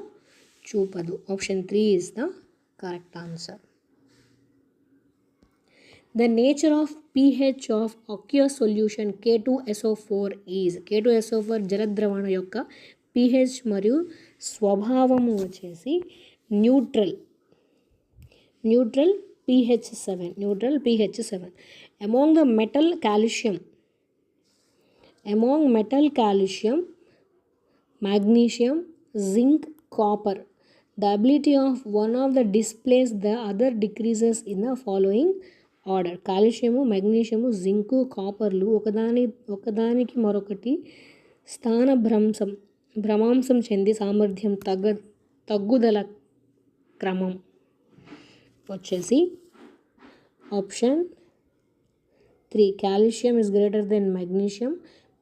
చూపదు. Option 3 is the correct answer. The nature of pH of aqueous solution K2SO4 is. K2SO4 జలద్రవణ యొక్క pH మరియు స్వభావము వచ్చేసి neutral pH 7. Among metal calcium, magnesium, zinc, copper. The ability of one of the displays the other decreases in the following order. Calcium, magnesium, zinc, కాపర్లు ఒకదానికి మరొకటి భ్రమాంశం చెంది సామర్థ్యం తగ్గుదల క్రమం వచ్చేసి option 3. Calcium is greater than magnesium,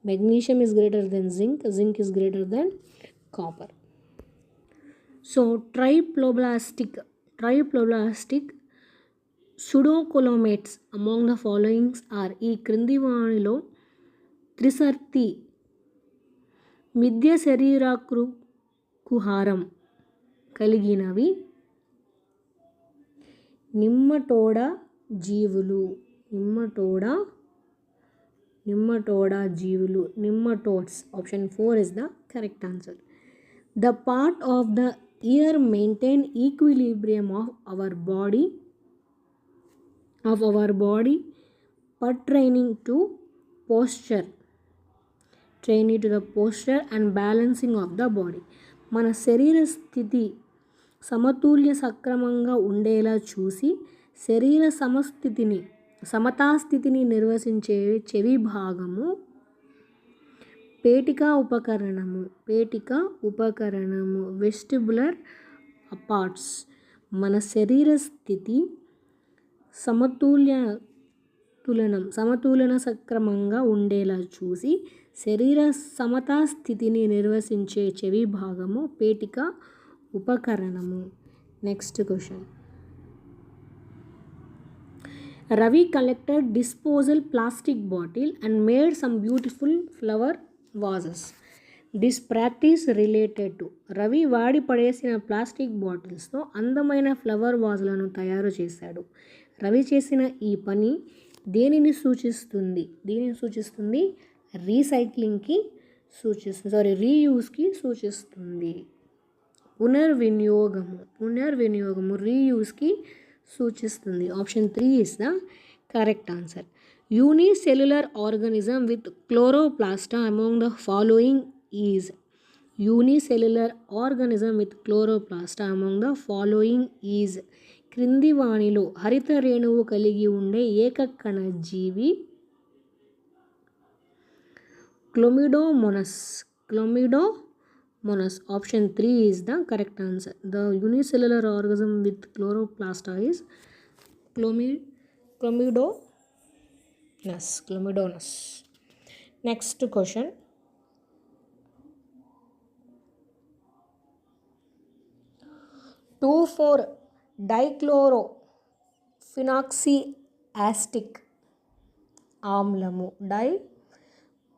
magnesium is greater than zinc, zinc is greater than copper. So triploblastic pseudochromates among the following are. ఈ క్రింది వాణిలో త్రిసర్తి మిథ్య శరీరాకృకుహారం కలిగినవి నిమ్మటోడా జీవులు. Nematodes. Option 4 is the correct answer. The part of the ear maintain equilibrium of our body pertaining to the posture and balancing of the body. మన శరీర స్థితి సమతుల్య సక్రమంగా ఉండేలా చూసి శరీర సమతాస్థితిని నిర్వచించే చెవి భాగము పేటికా ఉపకరణము వెస్టిబులర్ అపార్ట్స్. మన శరీర స్థితి సమతులన సక్రమంగా ఉండేలా చూసి శరీర సమతా స్థితిని నిర్వచించే చెవి భాగము పేటిక ఉపకరణము. Next question. Ravi collected disposal plastic bottle and made some beautiful flower vases. This practice related to Ravi వాడి పడేసిన ప్లాస్టిక్ బాటిల్స్తో అందమైన ఫ్లవర్ వాజులను తయారు చేశాడు. రవి చేసిన ఈ పని దేనిని సూచిస్తుంది? రీసైక్లింగ్కి సూచిస్తుంది, రీయూస్కి సూచిస్తుంది. పునర్వినియోగము రీయూస్కి సూచిస్తుంది. Option 3 is the correct answer. Unicellular organism with chloroplasta among the following is. Unicellular organism with chloroplasta among the following is. క్రింది వాణిలో హరిత రేణువు కలిగి ఉండే ఏకకణ జీవి Chlamydomonas. Option 3 is the correct answer. The unicellular organism with chloroplasta is Chlamydomonas. Next question. 2,4-dichlorophenoxyacetic ఆమ్లము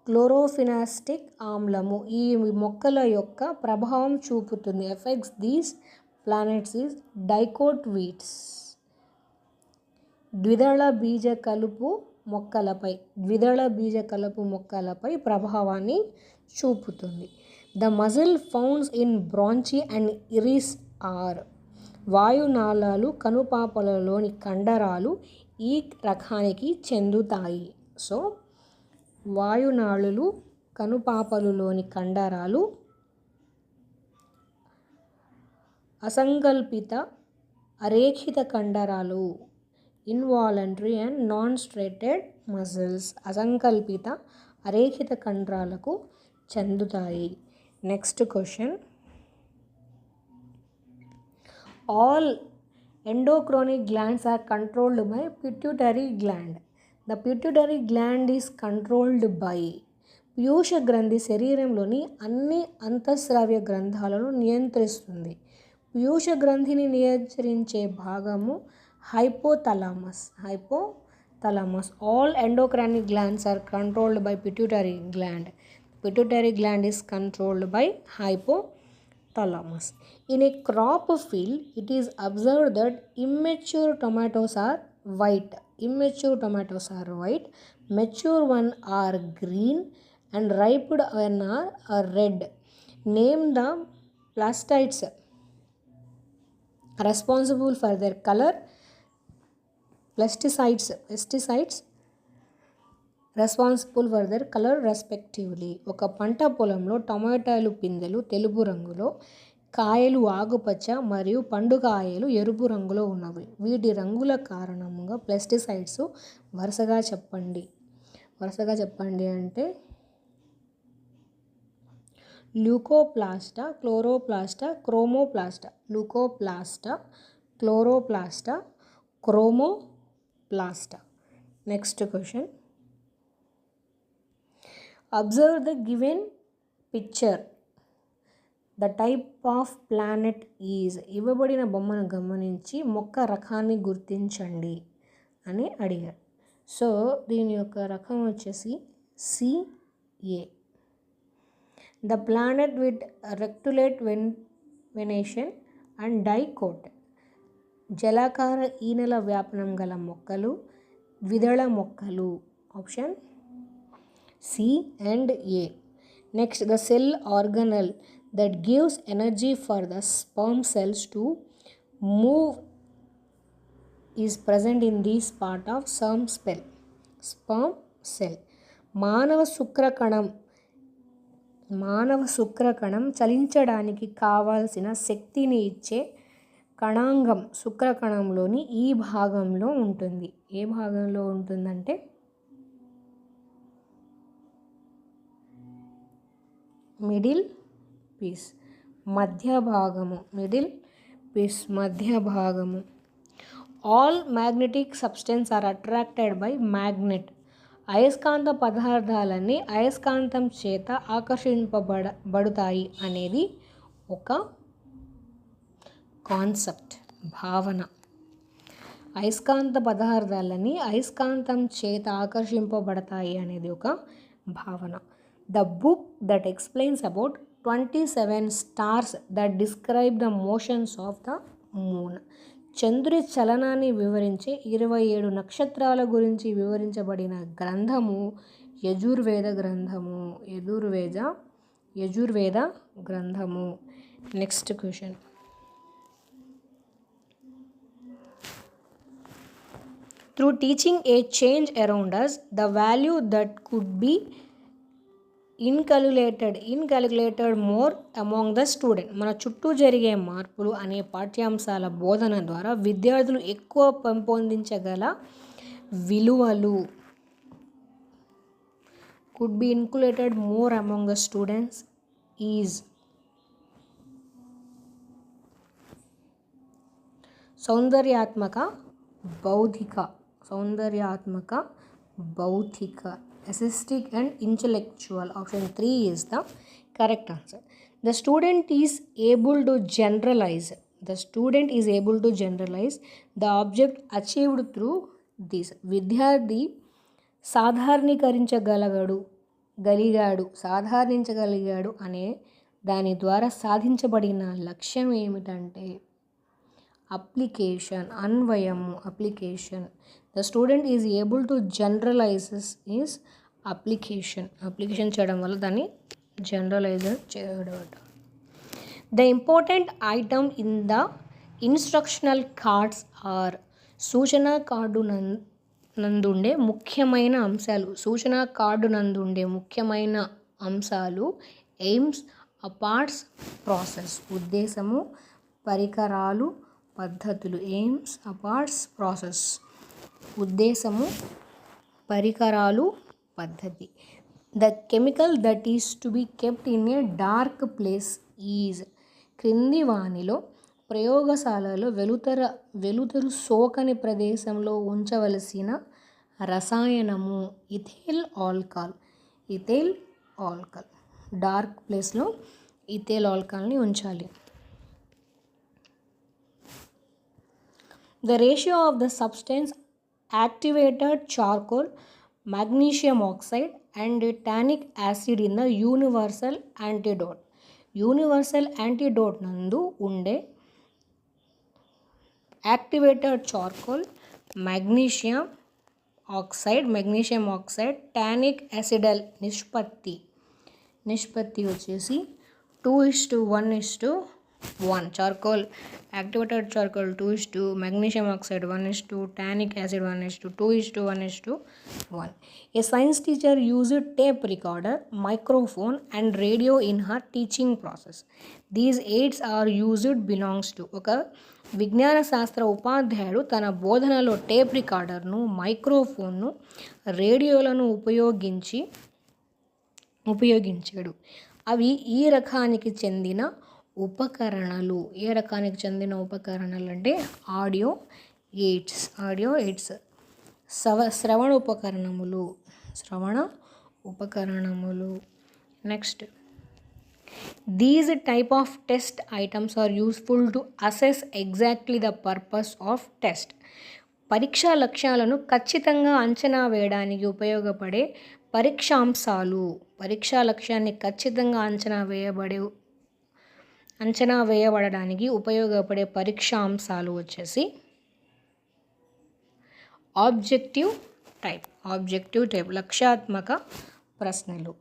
క్లోరోఫినాస్టిక్ ఆమ్లము ఈ మొక్కల యొక్క ప్రభావం చూపుతుంది. Effects these plants is dicot weeds. ద్విదళ బీజ కలుపు మొక్కలపై ప్రభావాన్ని చూపుతుంది. The muscle founds in bronchi and iris are. వాయునాళాలు కనుపాపలలోని కండరాలు ఈ రకానికి చెందుతాయి. సో వాయునాళులు కనుపాపలులోని కండరాలు అసంకల్పిత అరేఖిత కండరాలు involuntary and non striated muscles అసంకల్పిత అరేఖిత కండరాలకు చెందుతాయి. Next question. All endocrinic glands are controlled by pituitary gland. The pituitary gland is controlled by. పీయూష గ్రంథి శరీరంలోని అన్ని అంతఃస్రావ్య గ్రంథాలను నియంత్రిస్తుంది. పీయూష గ్రంథిని నియంత్రించే భాగము hypothalamus. All endocrinic glands are controlled by pituitary gland. Pituitary gland is controlled by hypothalamus. In a crop field, it is observed that immature tomatoes are white. Mature one are green and ripe one are red. Name the plastids responsible for their color. Pesticides responsible for their color respectively. ఒక పంట పొలంలో టమాటాలు పిందెలు తెలుపు రంగులో, కాయలు ఆకుపచ్చ మరియు పండుకాయలు ఎరుపు రంగులో ఉన్నవి. వీటి రంగుల కారణంగా పెస్టిసైడ్స్ వరుసగా చెప్పండి అంటే leucoplast, chloroplast, chromoplast. Chloroplast, chromoplast. Next question. Observe the given picture. The type of planet is. ఇవ్వబడిన బొమ్మను గమనించి మొక్క రకాన్ని గుర్తించండి అని అడిగారు. సో దీని యొక్క రకం వచ్చేసి CA. The planet with reticulate venation and dicot. జలాకార ఈనెల వ్యాపనం గల మొక్కలు, ద్విదళ మొక్కలు. Option C and A. Next, the cell organelle that gives energy for the sperm cells to move is present in this part of sperm cell. మానవ శుక్రకణం చలించడానికి కావాల్సిన శక్తిని ఇచ్చే కణాంగం శుక్రకణంలోని ఈ భాగంలో ఉంటుంది. ఏ భాగంలో ఉంటుందంటే మిడిల్ పీస్, మధ్య భాగము. All magnetic substance are attracted by magnet. అయస్కాంత పదార్థాలన్నీ అయస్కాంతం చేత ఆకర్షింపబడతాయి అనేది ఒక కాన్సెప్ట్, భావన. అయస్కాంత పదార్థాలన్నీ అయస్కాంతం చేత ఆకర్షింపబడతాయి అనేది ఒక భావన. The book that explains about 27 stars that describe the motions off the moon. చంద్రుడి చలనాన్ని వివరించే 27 నక్షత్రాల గురించి వివరించబడిన గ్రంథము యజుర్వేద గ్రంథము. యజుర్వేద గ్రంథము. Next question. Through teaching a change around us, the value that could be inculcated more among the student. మన చుట్టూ జరిగే మార్పులు అనే పాఠ్యాంశాల బోధన ద్వారా విద్యార్థులు ఎక్కువ పెంపొందించగల విలువలు could be inculcated more among the students is సౌందర్యాత్మక బౌద్ధిక aesthetic and intellectual. Option 3 is the correct answer. The student is able to generalize the object achieved through this. విద్యార్థి సాధారణీకరించగలిగాడు అనే దాని ద్వారా సాధించబడిన లక్ష్యం ఏమిటంటే application. The student is able to generalize is application చేయడం వల్ల దాన్ని జనరలైజ్ చేయడం. The important item in the instructional cards are సూచనా కార్డు నందుండే ముఖ్యమైన అంశాలు ఎయిమ్స్, అపార్ట్స్, ప్రాసెస్. ఉద్దేశము, పరికరాలు, పద్ధతులు. Aims, apparatus, process. ఉద్దేశము, పరికరాలు, పద్ధతి. The chemical that is to be kept in a dark place is. క్రింది వానిలో ప్రయోగశాలలో వెలుతురు సోకని ప్రదేశంలో ఉంచవలసిన రసాయనము ఇథైల్ ఆల్కహాల్. డార్క్ ప్లేస్లో ఇథైల్ ఆల్కహాల్ని ఉంచాలి. The ratio of the substance activated charcoal, magnesium oxide and tannic acid in the universal antidote నందు ఉండే activated charcoal, magnesium oxide, tannic acid నిష్పత్తి వచ్చేసి 2:1:1. Charcoal, activated charcoal 2:, magnesium oxide 1:, tannic acid 1:, 2:1:1. A science teacher used tape recorder, microphone and radio in her teaching process. These aids are used belongs to. ఒక విజ్ఞాన శాస్త్ర ఉపాధ్యాయుడు తన బోధనలో tape రికార్డర్ను, మైక్రోఫోన్ను, రేడియోలను ఉపయోగించాడు. అవి ఈ రకానికి చెందిన ఉపకరణాలు. ఏ రకానికి చెందిన ఉపకరణాలు అంటే ఆడియో ఎయిడ్స్, శ్రవణ ఉపకరణములు. Next, these type of test items are useful to assess exactly the purpose of test. పరీక్షా లక్ష్యాలను ఖచ్చితంగా అంచనా వేయడానికి ఉపయోగపడే పరీక్షా లక్ష్యాన్ని ఖచ్చితంగా అంచనా వేయబడడానికి ఉపయోగపడే పరీక్షాంశాలు వచ్చేసి ఆబ్జెక్టివ్ టైప్ లక్ష్యాత్మక ప్రశ్నలు.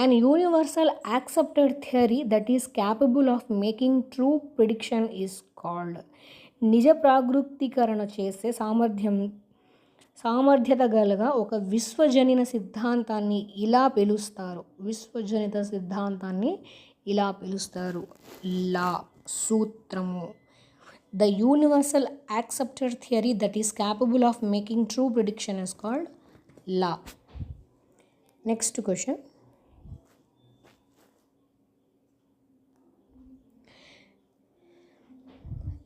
And universal accepted theory that is capable of making true prediction is called. నిజ ప్రాగృతీకరణ చేసే సామర్థ్యత గలగా ఒక విశ్వజనిత సిద్ధాంతాన్ని ఇలా పిలుస్తారు. లా, సూత్రము. The universal accepted theory that is capable of making true prediction is called law. Next question.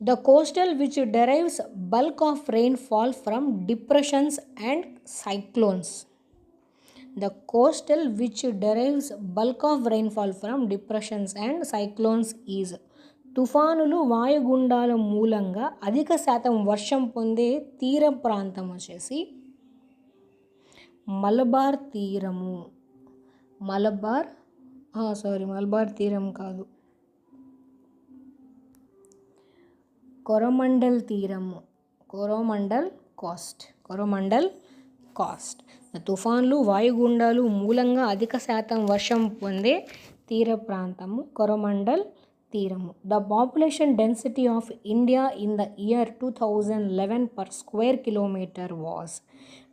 The coastal which derives bulk of rainfall from depressions and cyclones. The coastal which derives bulk of rainfall from depressions and cyclones is తుఫానులు వాయుగుండాల మూలంగా అధిక శాతం వర్షం పొందే తీర ప్రాంతం వచ్చేసి మలబార్ తీరము. మలబార్ తీరం కాదు, కొరమండల్ తీరము, కొరమండల్ కాస్ట్. తుఫాన్లు వాయుగుండాలు మూలంగా అధిక శాతం వర్షం పొందే తీర ప్రాంతము కొరమండల్ తీరము. The population density of India in the year 2011 per square kilometre was.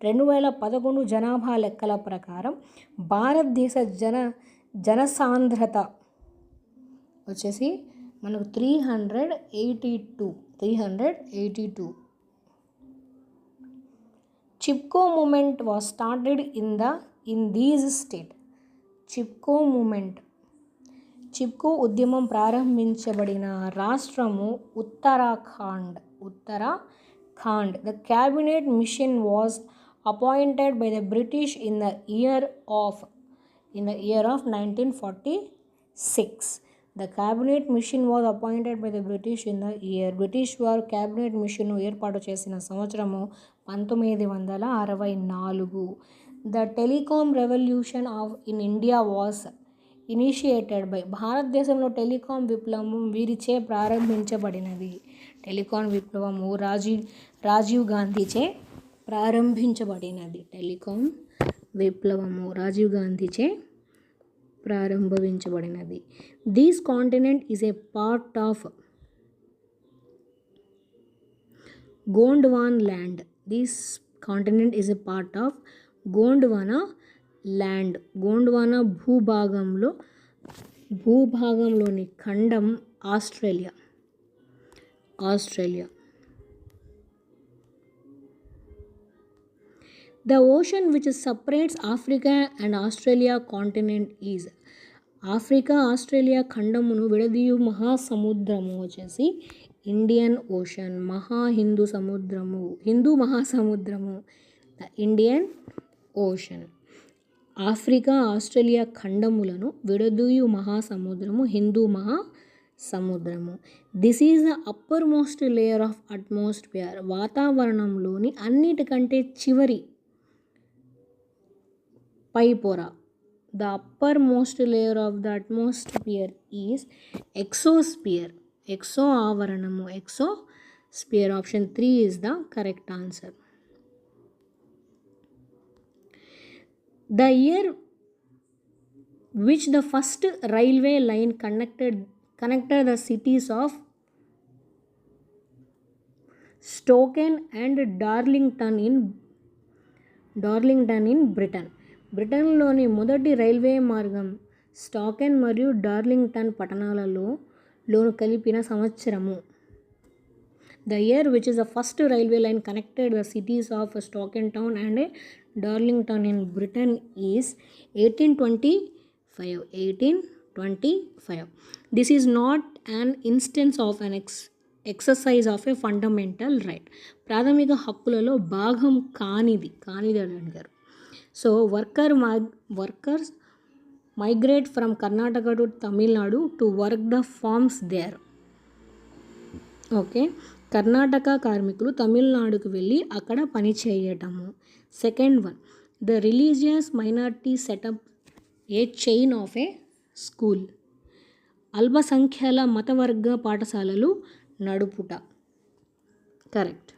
2011 జనాభా లెక్కల ప్రకారం భారతదేశ జనసాంద్రత వచ్చేసి మనకు 382. Chipko movement was started in these state. Chipko ఉద్యమం ప్రారంభించబడిన రాష్ట్రము Uttarakhand. The cabinet mission was appointed by the British in the year of 1946. The cabinet mission was appointed by the British in the year. British వారు క్యాబినెట్ మిషన్ను ఏర్పాటు చేసిన సంవత్సరము 1964. The telecom revolution in India was initiated by. భారతదేశంలో telecom విప్లవం వీరిచే ప్రారంభించబడినది. Telecom విప్లవము రాజీవ్ గాంధీచే ప్రారంభించబడినది. టెలికాం విప్లవము రాజీవ్ గాంధీచే ప్రారంభించబడినది. This continent is a part of Gondwana land. This continent is a part of Gondwana land. Gondwana భూభాగంలోని ఖండం Australia. The ocean which separates Africa and Australia continent is. Africa Australia ఖండమును విడదీయు మహాసముద్రము వచ్చేసి ఇండియన్ ఓషన్. హిందూ మహాసముద్రము the Indian Ocean. Africa Australia ఖండములను విడదీయు మహాసముద్రము హిందూ మహాసముద్రము. This is the upper most layer of atmosphere. వాతావరణంలోని అన్నిటికంటే చివరి పై పొర. The upper most layer of the atmosphere is exosphere. ఆవరణము exosphere. Option 3 is the correct answer. The year which the first railway line connected the cities of Stockton and Darlington in Britain. బ్రిటన్లోని మొదటి railway మార్గం స్టాకెన్ మరియు Darlington పట్టణాలలో కలిపిన సంవత్సరము. The year which is the first railway line connected the cities of Stockton town and Darlington in Britain is 1825. This is not an instance of an exercise of a fundamental right. ప్రాథమిక హక్కులలో భాగం కానిది అని అడిగారు. So workers migrate from Karnataka to Tamil Nadu to work the farms there. Okay, Karnataka కార్మికులు తమిళనాడుకు వెళ్ళి అక్కడ పని చేయటము. Second one, the religious minority set up a chain of a school. అల్పసంఖ్యాల మతవర్గ పాఠశాలలు నడుపుట. Correct.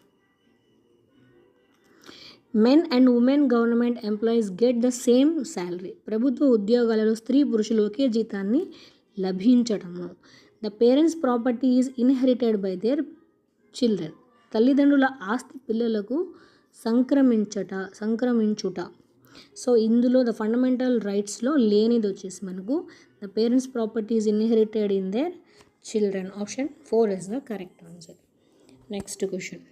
Men and women government employees get the same salary. ప్రభుత్వ ఉద్యోగాలలో స్త్రీ పురుషులు ఒకే జీతాన్ని లభించటము. The parents property is inherited by their children. తల్లిదండ్రుల ఆస్తి పిల్లలకు సంక్రమించుట. సో ఇందులో ద ఫండమెంటల్ రైట్స్లో లేనిది వచ్చేసి మనకు the parents property is inherited in their children. Option 4 is the correct answer. Next question.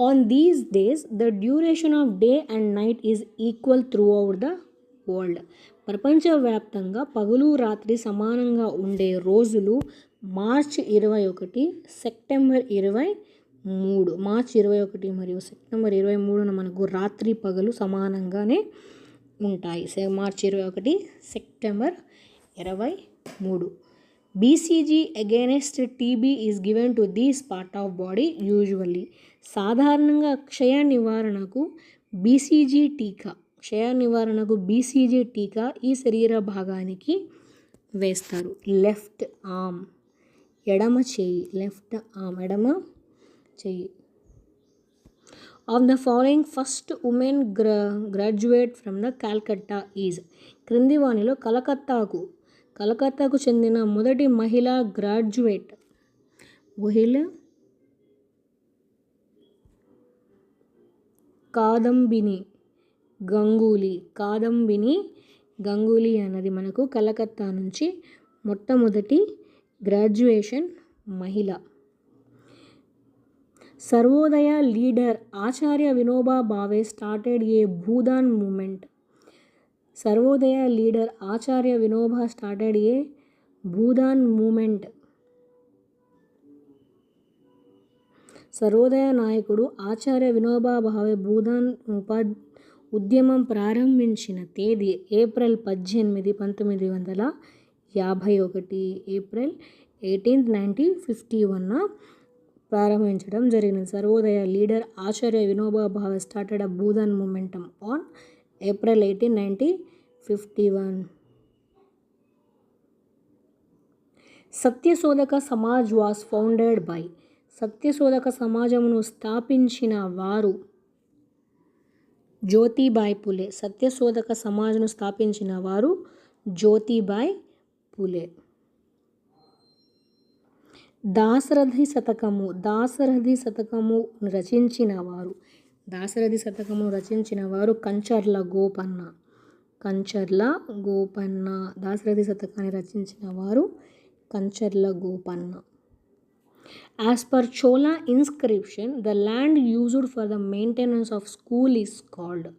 On these days, the duration of day and night is equal throughout the world. ప్రపంచవ్యాప్తంగా పగలు రాత్రి సమానంగా ఉండే రోజులు మార్చి 21, September 23. మార్చి 21 మరియు సెప్టెంబర్ 23న మనకు రాత్రి పగలు సమానంగానే ఉంటాయి. మార్చి 21, September 23. BCG against TB is given to this part of body usually. సాధారణంగా క్షయ నివారణకు BCG టీకా ఈ శరీర భాగానికి వేస్తారు. లెఫ్ట్ ఆర్మ్, ఎడమ చెయ్యి. Of the following, first woman graduate from the Calcutta is. క్రింది వానిలో కలకత్తాకు చెందిన మొదటి మహిళా గ్రాడ్యుయేట్ కాదంబిని గంగూలీ అన్నది మనకు కలకత్తా నుంచి మొట్టమొదటి గ్రాడ్యుయేషన్ మహిళ. Sarvodaya leader Acharya Vinoba Bhave started a Bhoodan movement. Sarvodaya leader Acharya Vinoba started a Bhoodan movement. Sarvodaya నాయకుడు ఆచార్య వినోబా భావే భూదాన్ ఉద్యమం ప్రారంభించిన తేదీ ఏప్రిల్ 18, 1951. ఏప్రిల్ 18, 1951న ప్రారంభించడం జరిగింది. Sarvodaya leader Acharya Vinoba Bhave started a Bhoodan momentum on April 18, 1951. Satyashodhak Samaj was founded by. సత్యశోధక సమాజమును స్థాపించిన వారు జ్యోతిబాయ్ పులే. సత్యశోధక సమాజ్ను స్థాపించిన వారు జ్యోతిబాయ్ పులే. దాశరథి శతకము రచించిన వారు కంచర్ల గోపన్న. దాశరథి శతకాన్ని రచించిన వారు Kancharla Gopanna. As per Chola inscription, the land used for the maintenance of school is called.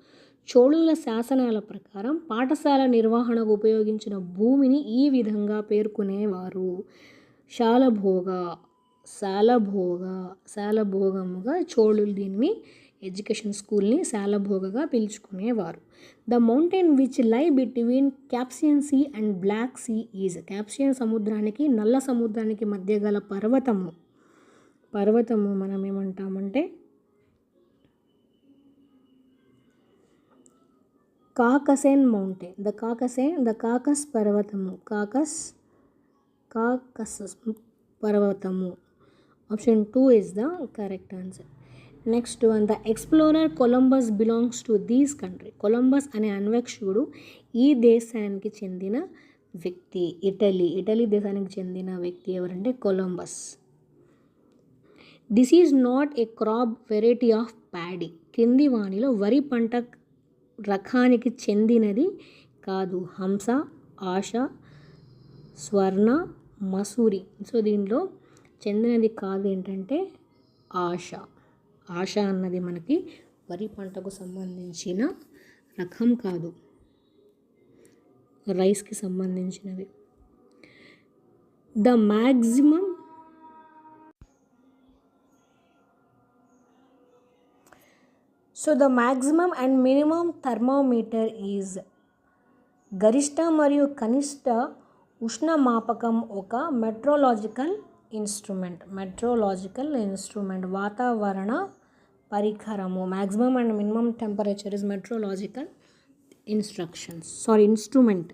చోళుల శాసనాల ప్రకారం పాఠశాల నిర్వహణకు ఉపయోగించిన భూమిని ఈ విధంగా పేర్కొనేవారు. శాలభోగముగా చోళులు దీన్ని ఎడ్యుకేషన్ స్కూల్ని శాలభోగగా పిలుచుకునేవారు. The mountain which lie between Caspian sea and Black sea is. Caspian సముద్రానికి నల్ల సముద్రానికి మధ్య గల పర్వతము మనం ఏమంటామంటే కాకసెన్ మౌంటైన్. ద కాకస్ పర్వతము. Option 2 is the correct answer. Next one, the explorer Columbus belongs to these country. Columbus అనే అన్వేషకుడు ఈ దేశానికి చెందిన వ్యక్తి. ఇటలీ దేశానికి చెందిన వ్యక్తి ఎవరంటే Columbus. This is not a crop variety of paddy. కింది వానిలో వరి పంట రకానికి చెందినది కాదు. హంస, ఆశ, స్వర్ణ, మసూరి. సో దీనిలో చెందినది కాదు ఏంటంటే ఆశ అన్నది మనకి వరి పంటకు సంబంధించిన రకం కాదు, రైస్కి సంబంధించినది. The maximum and minimum thermometer is. గరిష్ట మరియు కనిష్ట ఉష్ణమాపకం ఒక మెట్రోలాజికల్ ఇన్స్ట్రుమెంట్ వాతావరణ పరికరము. Maximum and minimum temperature is meteorological instrument.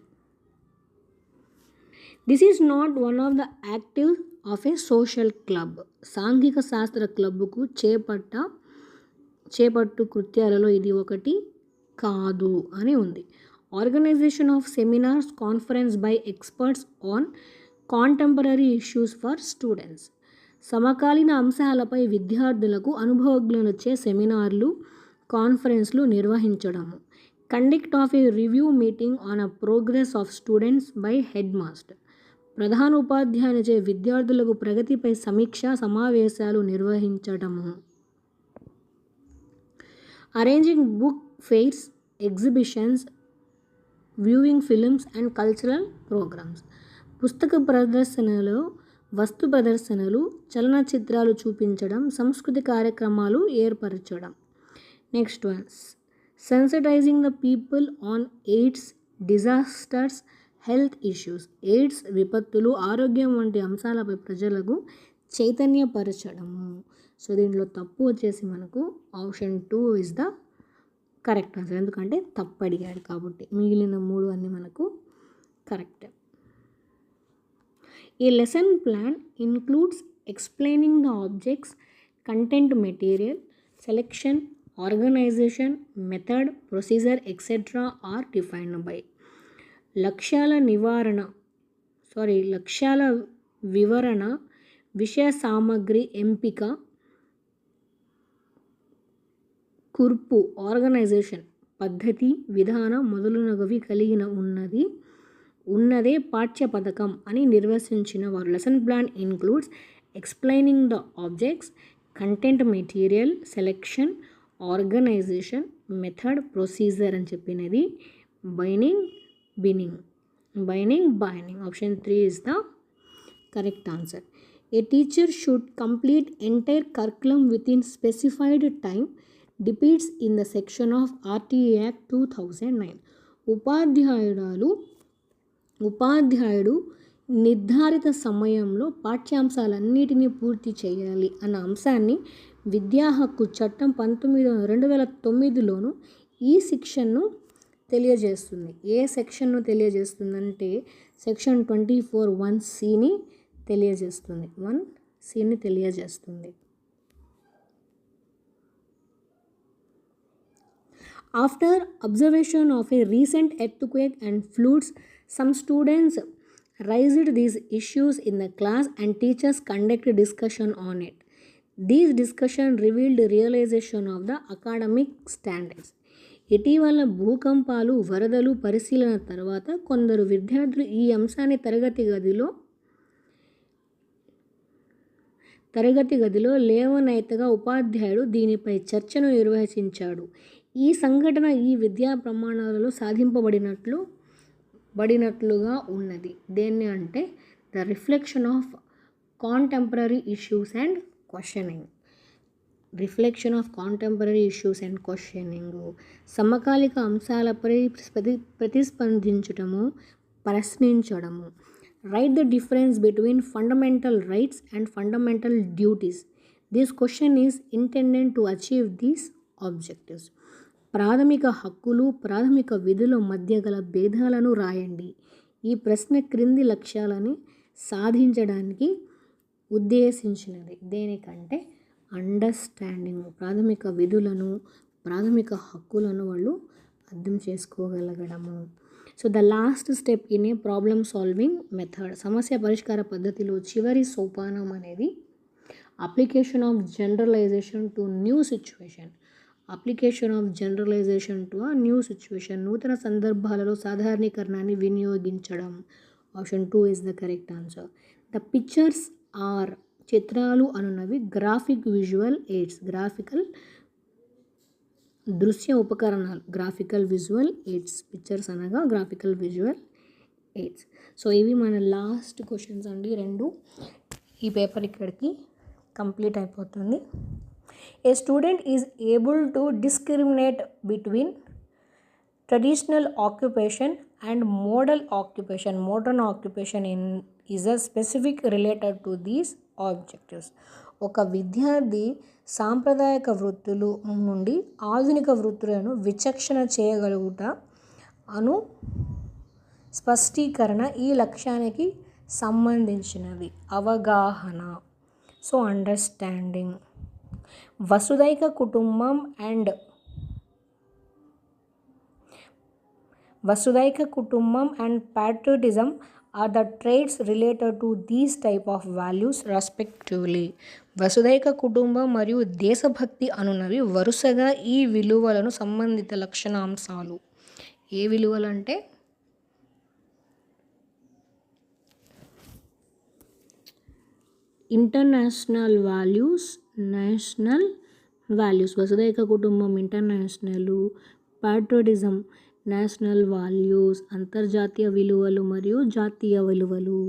This is not one of the active of A social club. సాంఘిక శాస్త్ర క్లబ్కు చేపట్టు కృత్యాలలో ఇది ఒకటి కాదు అని ఉంది. Organisation of seminars, conference by experts on contemporary issues for students. సమకాలీన అంశాలపై విద్యార్థులకు అనుభవజ్ఞులచే సెమినార్లు, కాన్ఫరెన్స్లు నిర్వహించడము. Conduct of a review meeting on a progress of students by head master. ప్రధాన ఉపాధ్యాయునిచే విద్యార్థులకు ప్రగతిపై సమీక్షా సమావేశాలు నిర్వహించడము. Arranging book fairs, exhibitions viewing films and cultural programmes. పుస్తక ప్రదర్శనలో వస్తు ప్రదర్శనలు, చలనచిత్రాలు చూపించడం, సంస్కృతి కార్యక్రమాలు ఏర్పరచడం. Next one, sensitising the people on AIDS, disasters, health issues. AIDS, విపత్తులు, ఆరోగ్యం వంటి అంశాలపై ప్రజలకు చైతన్యపరచడము. సో దీంట్లో తప్పు వచ్చేసి మనకు option 2 is the correct answer. ఎందుకంటే తప్పు అడిగాడు కాబట్టి, మిగిలిన 3 అన్నీ మనకు correct. A lesson plan includes explaining the objects, content, material, selection, organization, method, procedure, etc. are defined by. లక్ష్యాల వివరణ, విషయ సామగ్రి ఎంపిక, కూర్పు, ఆర్గనైజేషన్, పద్ధతి, విధానం మొదలగునవి కలిగిన ఉన్నదే పాఠ్య పథకం అని నిర్వచించిన వారు. Lesson plan includes explaining the objects, content, material, selection, organization, method, procedure అని చెప్పినది Binning. Option 3 is the correct answer. A teacher should complete entire curriculum with in specified time depicts in the section of RTA Act 2009. ఉపాధ్యాయుడు నిర్ధారిత సమయంలో పాఠ్యాంశాలన్నిటినీ పూర్తి చేయాలి అన్న అంశాన్ని విద్యా హక్కు చట్టం 2009లోను ఈ సెక్షన్ను తెలియజేస్తుంది. ఏ సెక్షన్ను తెలియజేస్తుందంటే సెక్షన్ 24(1)(c)ని తెలియజేస్తుంది. After observation of a recent earthquake and floods, some students raised these issues in the class and teachers conducted discussion on it. These discussion revealed realization of the academic standards. ఇటీవల భూకంపాలు, వరదలు పరిశీలన తర్వాత కొందరు విద్యార్థులు ఈ అంశాన్ని తరగతి గదిలో లేవనెత్తగా ఉపాధ్యాయుడు దీనిపై చర్చను నిర్వహించాడు. ఈ సంఘటన ఈ విద్యా ప్రమాణాలలో సాధింపబడినట్లుగా ఉన్నది. దేన్ని అంటే the reflection of contemporary issues and questioning. సమకాలిక అంశాలపై ప్రతిస్పందించటము, ప్రశ్నించడము. Write the difference between fundamental rights and fundamental duties. This question is intended to achieve these objectives. ప్రాథమిక హక్కులు, ప్రాథమిక విధుల మధ్య గల భేదాలను రాయండి. ఈ ప్రశ్న క్రింది లక్ష్యాలని సాధించడానికి ఉద్దేశించినది. దేనికంటే అండర్స్టాండింగ్, ప్రాథమిక విధులను, ప్రాథమిక హక్కులను వాళ్ళు అర్థం చేసుకోగలగడము. So the last step in a problem solving method. సమస్య పరిష్కార పద్ధతిలో చివరి సోపానం అనేది application of generalization to new situation. నూతన సందర్భాలలో సాధారణీకరణాన్ని వినియోగించడం. Option 2 is the correct answer. The pictures are, చిత్రాలు అనున్నవి గ్రాఫిక్ విజువల్ ఎయిడ్స్, దృశ్య ఉపకరణాలు. పిక్చర్స్ అనగా గ్రాఫికల్ విజువల్ ఎయిడ్స్. సో ఇవి మన లాస్ట్ క్వశ్చన్స్ అండి 2. ఈ పేపర్ ఇక్కడికి కంప్లీట్ అయిపోతుంది. A student is able to discriminate between traditional occupation and modern occupation is a specific related to these objectives. ఒక విద్యార్థి సాంప్రదాయక వృత్తులు నుండి ఆధునిక వృత్తులను విచక్షణ చేయగలుగుట అను స్పష్టీకరణ ఈ లక్ష్యానికి సంబంధించినది. అవగాహన, so understanding. Vasudhaika kutumbam and patriotism are the traits related to these type of values respectively. వసుదైక కుటుంబం మరియు దేశభక్తి అనున్నవి వరుసగా ఈ విలువలను సంబంధిత లక్షణాంశాలు. ఏ విలువలు అంటే ఇంటర్నేషనల్ వాల్యూస్, నేషనల్ వాల్యూస్. వసుదైక కుటుంబం ఇంటర్నేషనల్, patriotism నేషనల్ వాల్యూస్, అంతర్జాతీయ విలువలు మరియు జాతీయ విలువలు.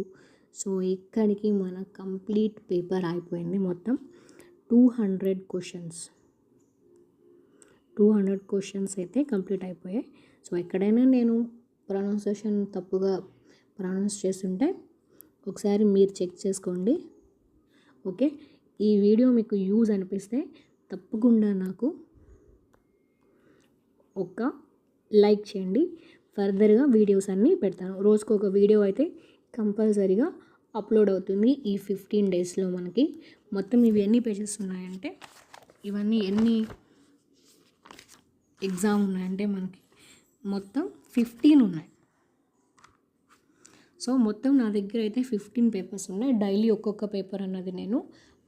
సో ఇక్కడికి మన కంప్లీట్ పేపర్ అయిపోయింది. మొత్తం 200 క్వశ్చన్స్ 200 క్వశ్చన్స్ అయితే కంప్లీట్ అయిపోయాయి. సో ఎక్కడైనా నేను ప్రొనౌన్సియేషన్ తప్పుగా ప్రొనౌన్స్ చేస్తుంటే ఒకసారి మీరు చెక్ చేసుకోండి. ఓకే, ఈ వీడియో మీకు యూజ్ అనిపిస్తే తప్పకుండా నాకు ఒక లైక్ చేయండి. ఫర్దర్గా వీడియోస్ అన్నీ పెడతాను. రోజుకు ఒక వీడియో అయితే కంపల్సరీగా అప్లోడ్ అవుతుంది ఈ 15 డేస్లో. మనకి మొత్తం ఇవి ఎన్ని పేజెస్ ఉన్నాయంటే, ఇవన్నీ ఎన్ని ఎగ్జామ్ ఉన్నాయంటే మనకి మొత్తం 15 ఉన్నాయి. సో మొత్తం నా దగ్గర అయితే 15 పేపర్స్ ఉన్నాయి. డైలీ ఒక్కొక్క పేపర్ అన్నది నేను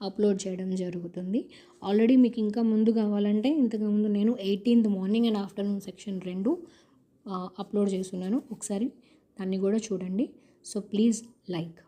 అప్లోడ్ చేయడం జరుగుతుంది. ఆల్రెడీ మీకు ఇంకా ముందు కావాలంటే ఇంతకుముందు నేను 18th morning and afternoon section 2 upload చేస్తున్నాను. ఒకసారి దాన్ని కూడా చూడండి. So please like.